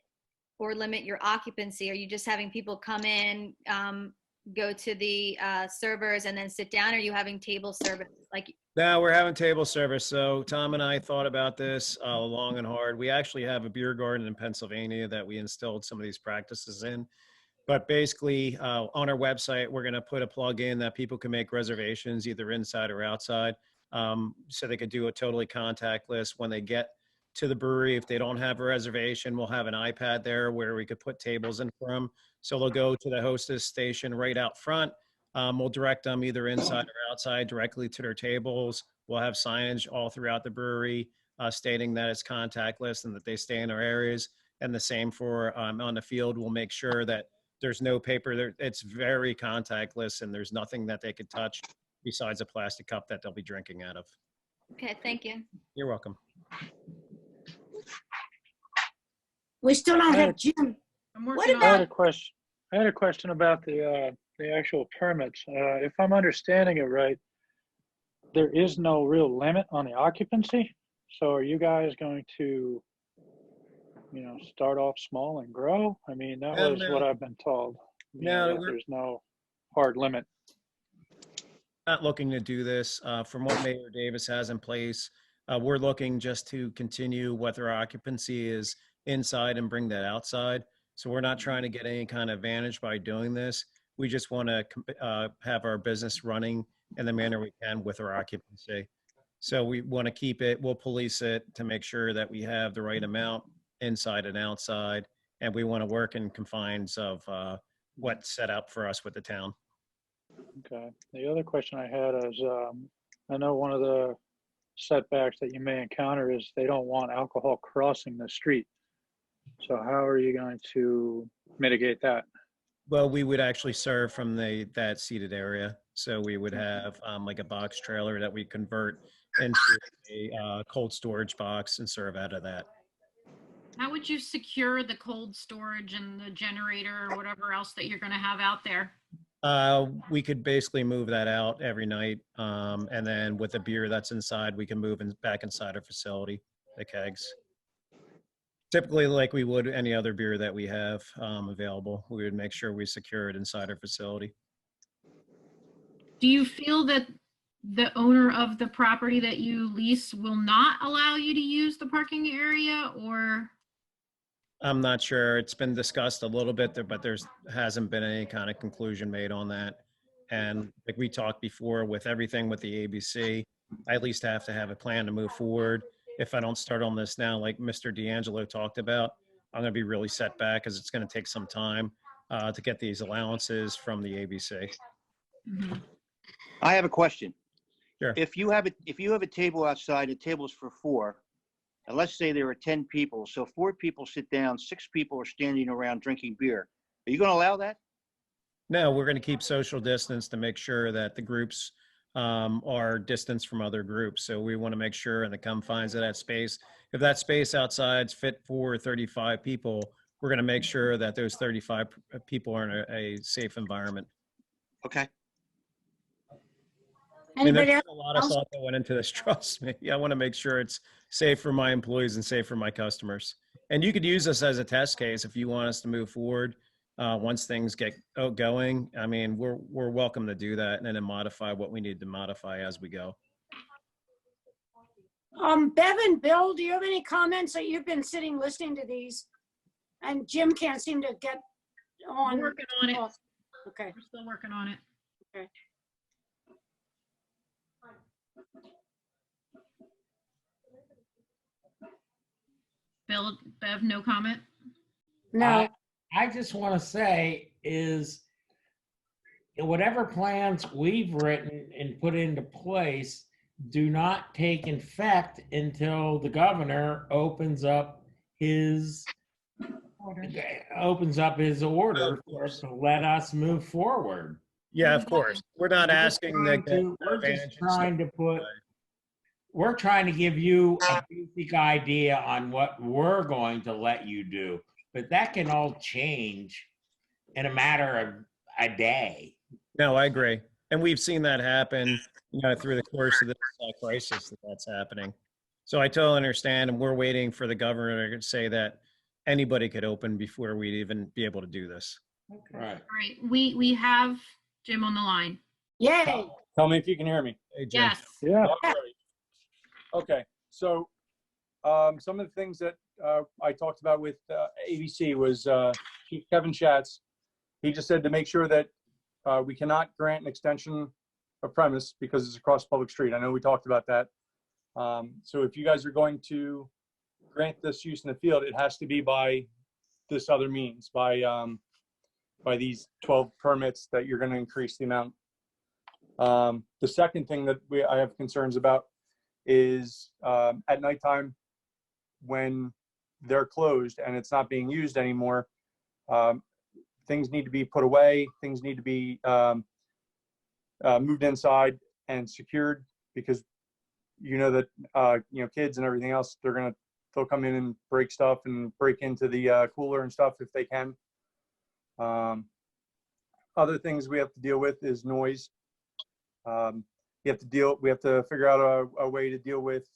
or limit your occupancy? Are you just having people come in, go to the servers and then sit down? Or are you having table service? Like, Now we're having table service. So Tom and I thought about this long and hard. We actually have a beer garden in Pennsylvania that we instilled some of these practices in. But basically, on our website, we're going to put a plug in that people can make reservations either inside or outside. So they could do a totally contactless when they get to the brewery. If they don't have a reservation, we'll have an iPad there where we could put tables in for them. So they'll go to the hostess station right out front. We'll direct them either inside or outside directly to their tables. We'll have signage all throughout the brewery stating that it's contactless and that they stay in our areas. And the same for on the field. We'll make sure that there's no paper there. It's very contactless and there's nothing that they could touch besides a plastic cup that they'll be drinking out of. okay, thank you. You're welcome. We still don't have Jim. What I had about, a question. I had a question about the actual permits. If I'm understanding it right, there is no real limit on the occupancy. So are you guys going to, start off small and grow? I mean, that was what I've been told. No, There's no hard limit. Not looking to do this. From what Mayor Davis has in place, we're looking just to continue what their occupancy is inside and bring that outside. So we're not trying to get any kind of advantage by doing this. We just want to have our business running in the manner we can with our occupancy. So we want to keep it, we'll police it to make sure that we have the right amount inside and outside. And we want to work in confines of what's set up for us with the town. Okay. The other question I had is, I know one of the setbacks that you may encounter is they don't want alcohol crossing the street. So how are you going to mitigate that? Well, we would actually serve from that seated area. So we would have like a box trailer that we convert into a cold storage box and serve out of that. How would you secure the cold storage and the generator or whatever else that you're going to have out there? We could basically move that out every night. And then with the beer that's inside, we can move back inside our facility, the kegs. Typically, like we would any other beer that we have available, we would make sure we secure it inside our facility. Do you feel that the owner of the property that you lease will not allow you to use the parking area, or? I'm not sure. It's been discussed a little bit there, but hasn't been any kind of conclusion made on that. And like we talked before with everything with the ABC, I at least have to have a plan to move forward. If I don't start on this now, like Mr. D'Angelo talked about, I'm going to be really set back because it's going to take some time to get these allowances from the ABC. Mm-hmm. I have a question. Sure. If you have a table outside, the table's for 4, and let's say there are 10 people, so 4 people sit down, 6 people are standing around drinking beer. Are you going to allow that? No, we're going to keep social distance to make sure that the groups are distanced from other groups. So we want to make sure in the confines of that space, if that space outside's fit for 35 people, we're going to make sure that those 35 people are in a safe environment. Okay. I mean, anybody there's a lot of else? thought that went into this, trust me. I want to make sure it's safe for my employees and safe for my customers. And you could use this as a test case if you want us to move forward. Once things get going, I mean, we're welcome to do that and then modify what we need to modify as we go. Bev and Bill, do you have any comments? That you've been sitting listening to these, and Jim can't seem to get on. We're working on it. Okay. We're still working on it. Okay. Bill, Bev, no comment? No. I just want to say is whatever plans we've written and put into place do not take effect until the governor opens up his order to let us move forward. Yeah, of course. We're not asking that. We're trying to give you a basic idea on what we're going to let you do, but that can all change in a matter of a day. No, I agree. And we've seen that happen, through the course of this crisis that's happening. So I totally understand. And we're waiting for the governor to say that anybody could open before we'd even be able to do this. Right. All right, we have Jim on the line. Yay. Tell me if you can hear me. Hey, Jim. Yes. Yeah. All right. Okay, so some of the things that I talked about with ABC was Chief Kevin Schatz. He just said to make sure that we cannot grant an extension of premise because it's across public street. I know we talked about that. So if you guys are going to grant this use in the field, it has to be by this other means, by these 12 permits that you're going to increase the amount. The second thing that I have concerns about is at nighttime when they're closed and it's not being used anymore, things need to be put away, things need to be moved inside and secured, because you know that kids and everything else, they'll come in and break stuff and break into the cooler and stuff if they can. Other things we have to deal with is noise. We have to figure out a way to deal with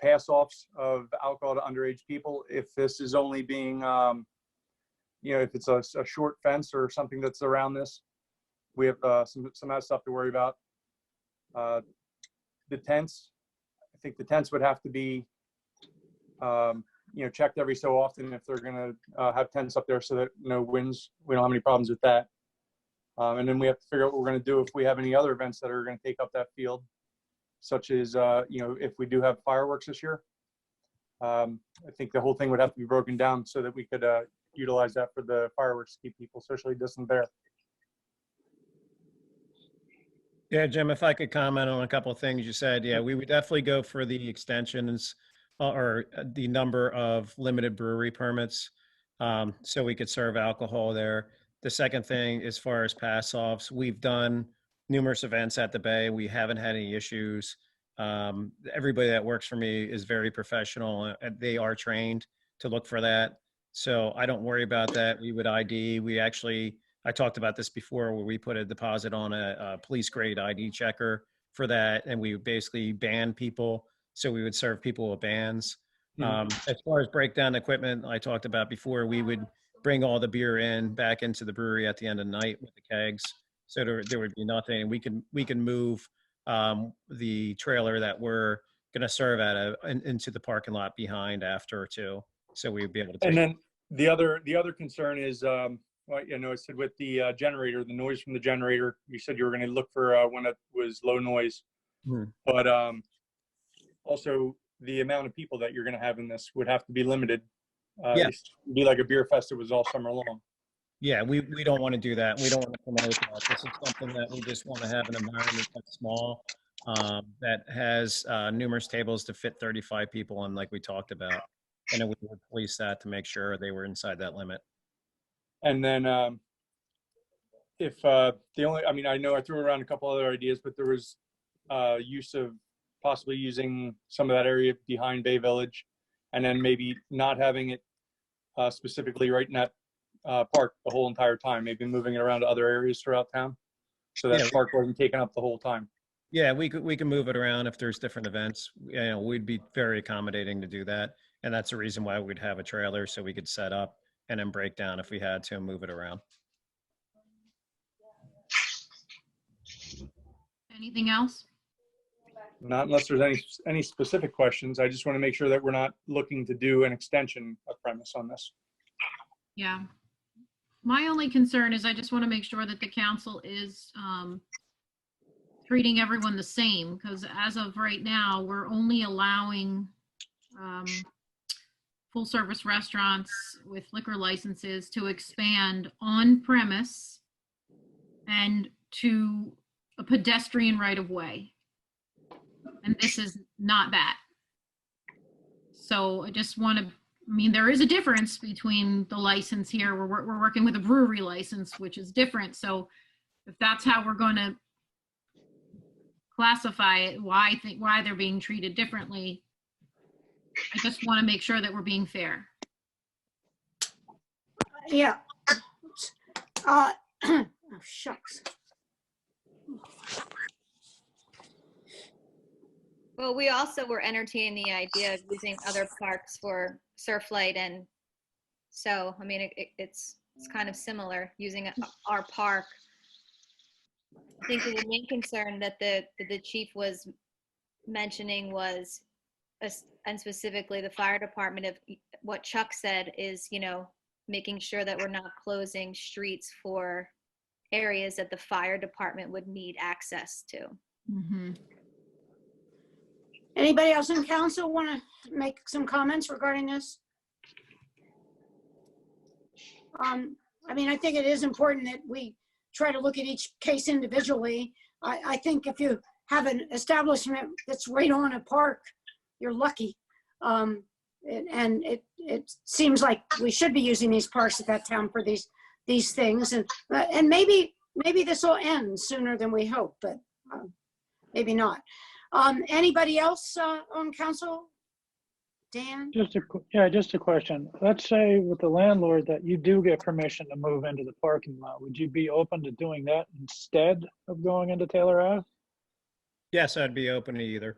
pass-offs of alcohol to underage people. If this is only being, if it's a short fence or something that's around this, we have some of that stuff to worry about. The tents, I think the tents would have to be, checked every so often if they're going to have tents up there so that no winds, we don't have any problems with that. And then we have to figure out what we're going to do if we have any other events that are going to take up that field, such as, if we do have fireworks this year. I think the whole thing would have to be broken down so that we could utilize that for the fireworks to keep people socially distant there. Yeah, Jim, if I could comment on a couple of things you said. Yeah, we would definitely go for the extensions or the number of limited brewery permits so we could serve alcohol there. The second thing, as far as pass-offs, we've done numerous events at the Bay. We haven't had any issues. Everybody that works for me is very professional and they are trained to look for that. So I don't worry about that. We would ID. I talked about this before where we put a deposit on a police grade ID checker for that. And we would basically ban people. So we would serve people with bans. As far as breakdown equipment, I talked about before, we would bring all the beer back into the brewery at the end of the night with the kegs. So there would be nothing. We can move the trailer that we're going to serve into the parking lot behind after too. So we would be able to take. And then the other concern is, I said with the generator, the noise from the generator, you said you were going to look for when it was low noise, but also the amount of people that you're going to have in this would have to be limited. Yeah. It'd be like a beer fest that was all summer long. Yeah, we don't want to do that. We don't want to promote that. This is something that we just want to have an environment that's small, that has numerous tables to fit 35 people on, like we talked about. And then we would police that to make sure they were inside that limit. And then I know I threw around a couple other ideas, but there was use of possibly using some of that area behind Bay Village, and then maybe not having it specifically right in that park the whole entire time, maybe moving it around to other areas throughout town so that park wasn't taken up the whole time. Yeah, we can move it around if there's different events. We'd be very accommodating to do that. And that's the reason why we'd have a trailer so we could set up and then break down if we had to and move it around. Anything else? Not unless there's any specific questions. I just want to make sure that we're not looking to do an extension of premise on this. Yeah. My only concern is I just want to make sure that the council is treating everyone the same, because as of right now, we're only allowing full service restaurants with liquor licenses to expand on premise and to a pedestrian right of way. And this is not that. So I just want to, there is a difference between the license here. We're working with a brewery license, which is different. So if that's how we're going to classify it, why they're being treated differently, I just want to make sure that we're being fair. Yeah. Oh, shucks. Well, we also were entertaining the idea of using other parks for surf light, and so, I mean, it's kind of similar, using our park. I think the main concern that the chief was mentioning was, and specifically the fire department, of what Chuck said is, making sure that we're not closing streets for areas that the fire department would need access to. Mhm. Anybody else in council want to make some comments regarding this? I mean, I think it is important that we try to look at each case individually. I think if you have an establishment that's right on a park, you're lucky. And it seems like we should be using these parks at that town for these things. And maybe this will end sooner than we hope, but maybe not. Anybody else on council? Dan? Just a question. Let's say with the landlord that you do get permission to move into the parking lot. Would you be open to doing that instead of going into Taylor Ave? Yes, I'd be open to either.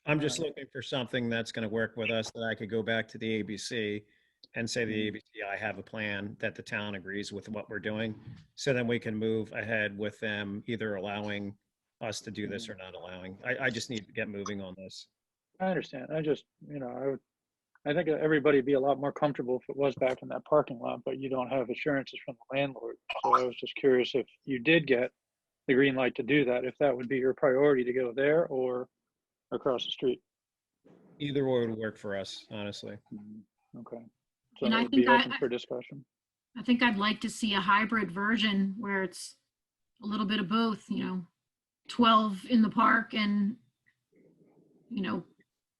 I'm just looking for something that's going to work with us, that I could go back to the ABC and say to the ABC, I have a plan that the town agrees with what we're doing. So then we can move ahead with them either allowing us to do this or not allowing. I just need to get moving on this. I understand. I just, I think everybody'd be a lot more comfortable if it was back in that parking lot, but you don't have assurances from the landlord. So I was just curious if you did get the green light to do that, if that would be your priority to go there or across the street. Either or would work for us, honestly. Okay. So And it I would be think open for discussion. I think I'd like to see a hybrid version where it's a little bit of both, 12 in the park and,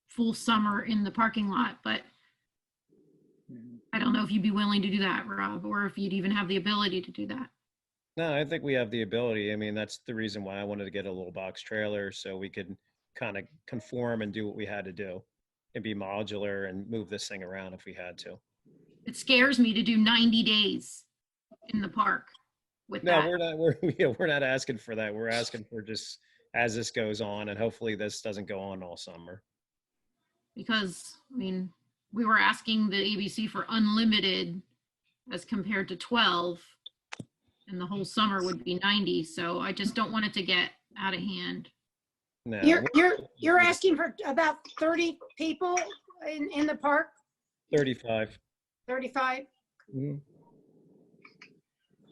full summer in the parking lot. But I don't know if you'd be willing to do that, Rob, or if you'd even have the ability to do that. No, I think we have the ability. I mean, that's the reason why I wanted to get a little box trailer, so we could kind of conform and do what we had to do and be modular and move this thing around if we had to. It scares me to do 90 days in the park with No, that. we're not asking for that. We're asking for just as this goes on, and hopefully this doesn't go on all summer. Because, I mean, we were asking the ABC for unlimited as compared to 12, and the whole summer would be 90. So I just don't want it to get out of hand. No. You're asking for about 30 people in the park? 35. 35? Mm-hmm.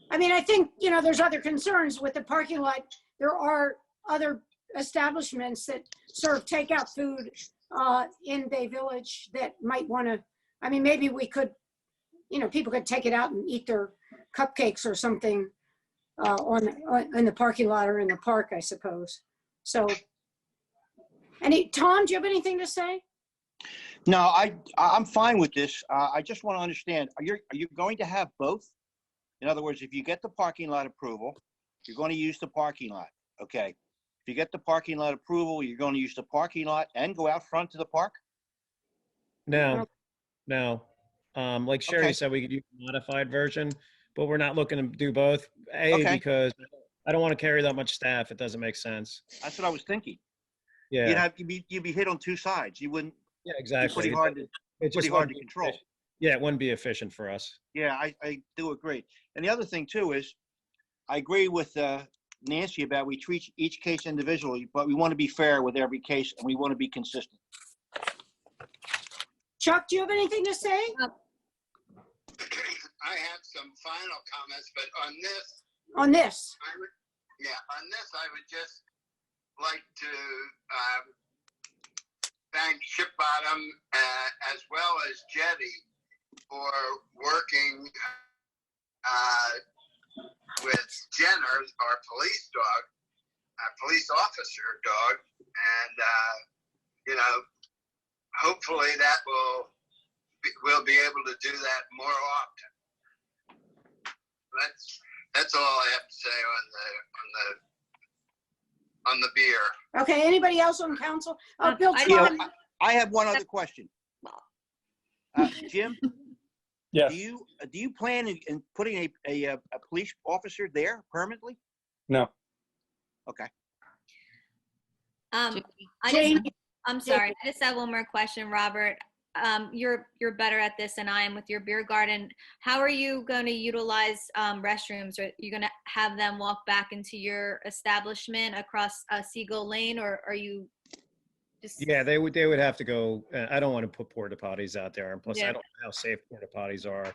I mean, I think, there's other concerns with the parking lot. There are other establishments that serve takeout food in Bay Village that might want to, I mean, maybe we could, people could take it out and eat their cupcakes or something in the parking lot or in the park, I suppose. So, Tom, do you have anything to say? No, I'm fine with this. I just want to understand, are you going to have both? In other words, if you get the parking lot approval, you're going to use the parking lot. Okay. If you get the parking lot approval, you're going to use the parking lot and go out front to the park? No. Like Sherry said, we could use a modified version, but we're not looking to do both. Because I don't want to carry that much staff. It doesn't make sense. That's what I was thinking. Yeah. You'd be hit on two sides. You wouldn't. Yeah, exactly. It's pretty hard to control. Yeah, it wouldn't be efficient for us. Yeah, I do agree. And the other thing too is, I agree with Nancy about we treat each case individually, but we want to be fair with every case and we want to be consistent. Chuck, do you have anything to say? I have some final comments, but on this. On this? I would just like to thank Ship Bottom as well as Jetty for working with Jenner, our police dog, police officer dog, and hopefully that we'll be able to do that more often. That's all I have to say on the beer. Okay. Anybody else on council? Bill, I have one other question. Jim. Yes. Do you plan in putting a police officer there permanently? No. Okay. I just, Jamie. I'm sorry. I just have one more question, Robert. You're better at this than I am with your beer garden. How are you going to utilize restrooms? Are you going to have them walk back into your establishment across Seagull Lane, or are you just? Yeah, they would have to go. I don't want to put porta potties out there, and plus I Yeah. don't know how safe porta potties are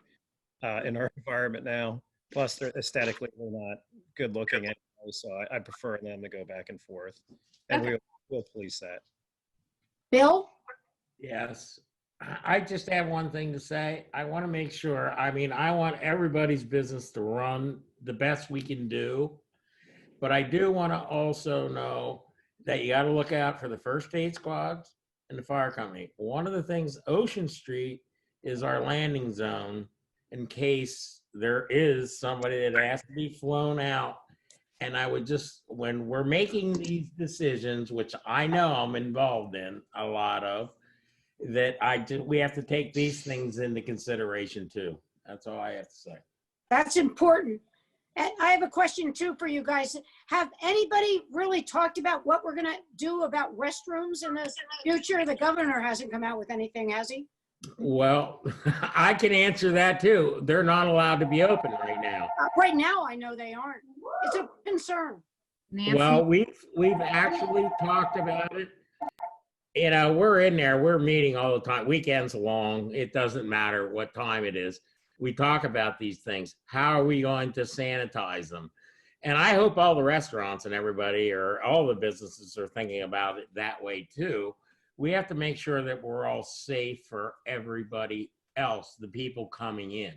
in our environment now. Plus, they're aesthetically they're not good looking anyway, so I prefer them to go back and forth, and Okay. we'll police that. Bill? Yes. I just have one thing to say. I want to make sure, I mean, I want everybody's business to run the best we can do. But I do want to also know that you got to look out for the first aid squads and the fire company. One of the things, Ocean Street is our landing zone in case there is somebody that has to be flown out. And I would just, when we're making these decisions, which I know I'm involved in a lot of, we have to take these things into consideration too. That's all I have to say. That's important. And I have a question too for you guys. Have anybody really talked about what we're gonna do about restrooms in the future? The governor hasn't come out with anything, has he? Well, I can answer that too. They're not allowed to be open right now. Right now, I know they aren't. It's a concern. Well, we've actually talked about it. You know, we're in there, we're meeting all the time, weekends long, it doesn't matter what time it is. We talk about these things. How are we going to sanitize them? And I hope all the restaurants and everybody or all the businesses are thinking about it that way too. We have to make sure that we're all safe for everybody else, the people coming in.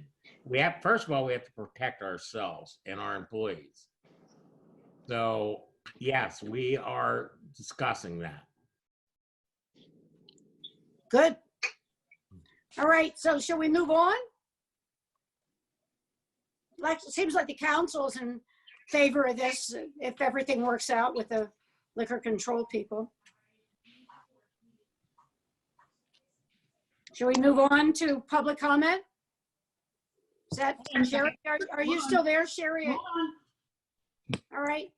First of all, we have to protect ourselves and our employees. So yes, we are discussing that. Good. All right, so shall we move on? Like, it seems like the council's in favor of this if everything works out with the liquor control people. Shall we move on to public comment? Is that, Sherry, are you still there, Sherry? All right.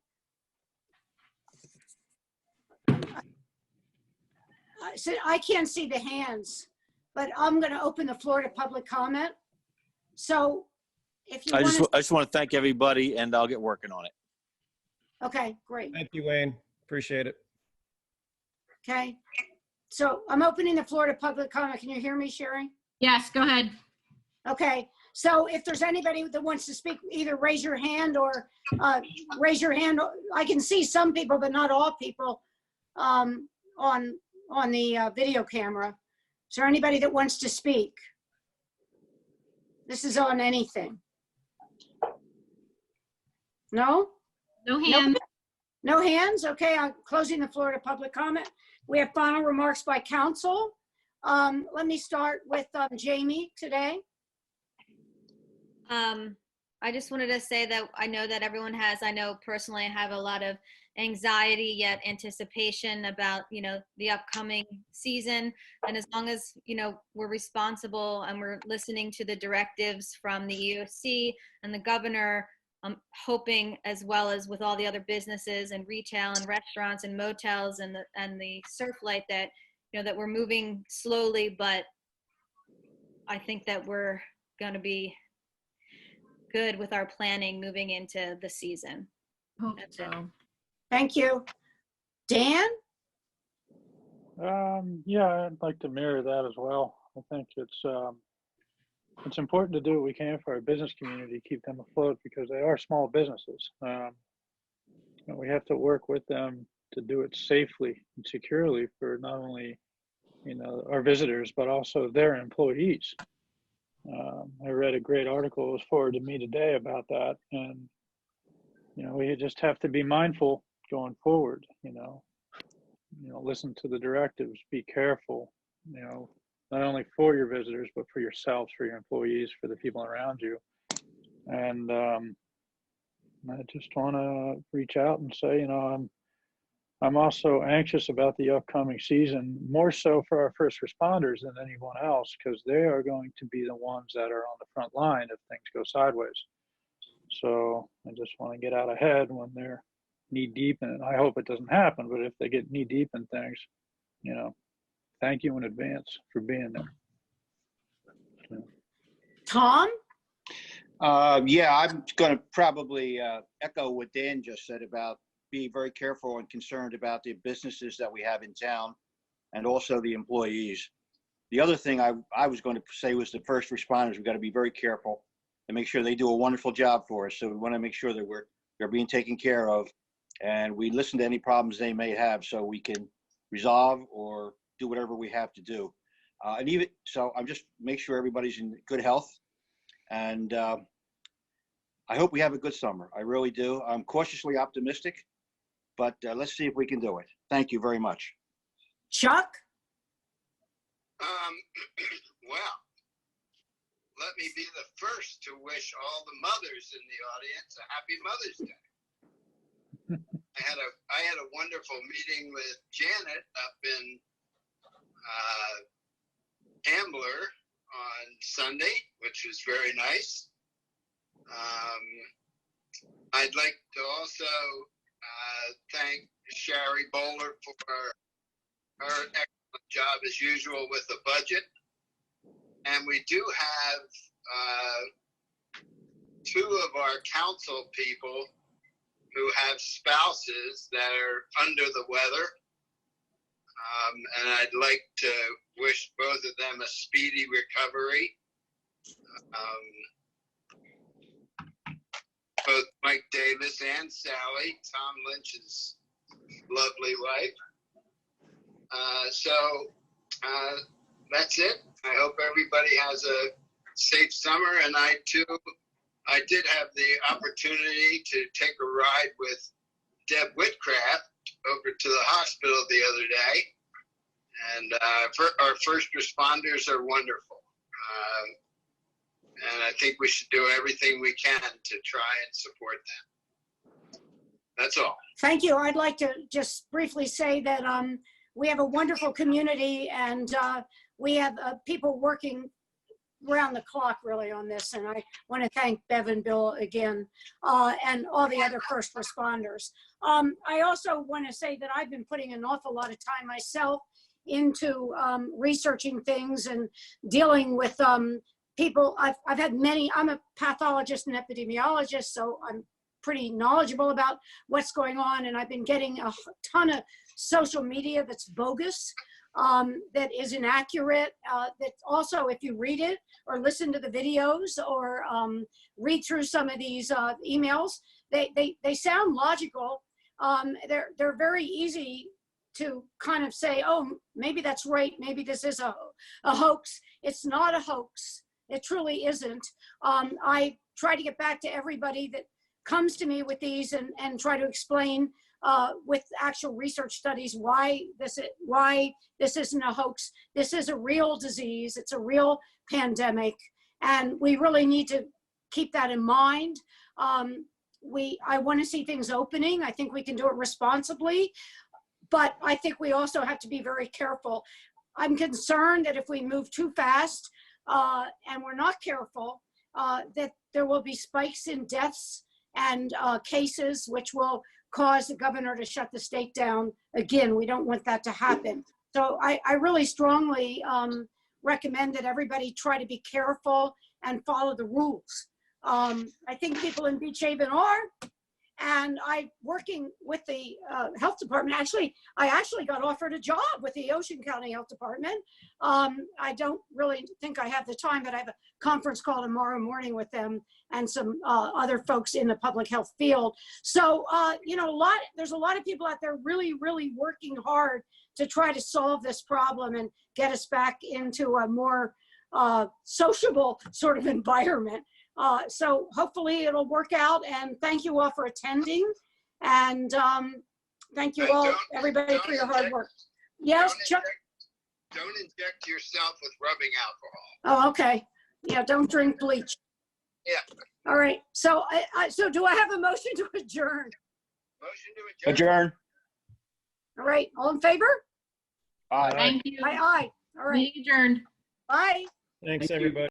So I can't see the hands, but I'm going to open the floor to public comment. So if you I want just want to thank everybody, and I'll get working on it. Okay, great. Thank you, Wayne. Appreciate it. Okay. So I'm opening the floor to public comment. Can you hear me, Sherry? Yes, go ahead. Okay. So if there's anybody that wants to speak, either raise your hand or raise your hand. I can see some people, but not all people on the video camera. Is there anybody that wants to speak? This is on anything. No? No hands. No hands? Okay, I'm closing the floor to public comment. We have final remarks by council. Let me start with Jamie today. I just wanted to say that I know that everyone has, I know personally I have a lot of anxiety yet anticipation about, you know, the upcoming season. And as long as, you know, we're responsible and we're listening to the directives from the EOC and the governor, I'm hoping, as well as with all the other businesses and retail and restaurants and motels and the surf light, that, you know, that we're moving slowly, but I think that we're going to be good with our planning moving into the season. Hope so. Thank you. Dan? Yeah, I'd like to mirror that as well. I think it's important to do what we can for our business community, keep them afloat, because they are small businesses. And we have to work with them to do it safely and securely for not only, you know, our visitors, but also their employees. I read a great article that was forwarded to me today about that. And, you know, we just have to be mindful going forward, you know, listen to the directives, be careful, you know, not only for your visitors, but for yourselves, for your employees, for the people around you. And I just want to reach out and say, you know, I'm also anxious about the upcoming season, more so for our first responders than anyone else, because they are going to be the ones that are on the front line if things go sideways. So I just want to get out ahead when they're knee deep in it. I hope it doesn't happen, but if they get knee deep in things, you know, thank you in advance for being there. Tom? Yeah, I'm going to probably echo what Dan just said about being very careful and concerned about the businesses that we have in town and also the employees. The other thing I was going to say was the first responders. We've got to be very careful and make sure they do a wonderful job for us. So we want to make sure that they're being taken care of, and we listen to any problems they may have so we can resolve or do whatever we have to do. And even so, I'm just make sure everybody's in good health, and I hope we have a good summer. I really do. I'm cautiously optimistic, but let's see if we can do it. Thank you very much. Chuck? Well, let me be the first to wish all the mothers in the audience a happy Mother's Day. I had a wonderful meeting with Janet up in Ambler on Sunday, which was very nice. I'd like to also thank Sherry Bowler for her excellent job as usual with the budget. And we do have two of our council people who have spouses that are under the weather. And I'd like to wish both of them a speedy recovery. Both Mike Davis and Sally, Tom Lynch's lovely wife. That's it. I hope everybody has a safe summer. And I did have the opportunity to take a ride with Deb Whitcraft over to the hospital the other day. And our first responders are wonderful. And I think we should do everything we can to try and support them. That's all. Thank you. I'd like to just briefly say that we have a wonderful community, and we have people working around the clock really on this. And I want to thank Bev and Bill again, and all the other first responders. I also want to say that I've been putting an awful lot of time myself into researching things and dealing with people. I've had many. I'm a pathologist and epidemiologist, so I'm pretty knowledgeable about what's going on, and I've been getting a ton of social media that's bogus, that is inaccurate, that also, if you read it or listen to the videos or read through some of these emails, they sound logical. They're very easy to kind of say, oh, maybe that's right, maybe this is a hoax. It's not a hoax. It truly isn't. I try to get back to everybody that comes to me with these and try to explain with actual research studies why this isn't a hoax. This is a real disease. It's a real pandemic, and we really need to keep that in mind. I want to see things opening. I think we can do it responsibly, but I think we also have to be very careful. I'm concerned that if we move too fast and we're not careful, that there will be spikes in deaths and cases, which will cause the governor to shut the state down again. We don't want that to happen. So I really strongly recommend that everybody try to be careful and follow the rules. I think people in Beach Haven are, and I'm working with the health department. I actually got offered a job with the Ocean County Health Department. I don't really think I have the time, but I have a conference call tomorrow morning with them and some other folks in the public health field. So, there's a lot of people out there really, really working hard to try to solve this problem and get us back into a more sociable sort of environment. So hopefully it'll work out, and thank you all for attending, and thank you all, everybody, for your hard work. Yes, Chuck? Don't inject yourself with rubbing alcohol. Oh, okay. Yeah, don't drink bleach. Yeah. All right. So, so do I have a motion to adjourn? Motion to Adjourn. All right. All in favor? Aye. Thank you. Aye, aye. All right. Meeting adjourned. Bye. Thanks, everybody.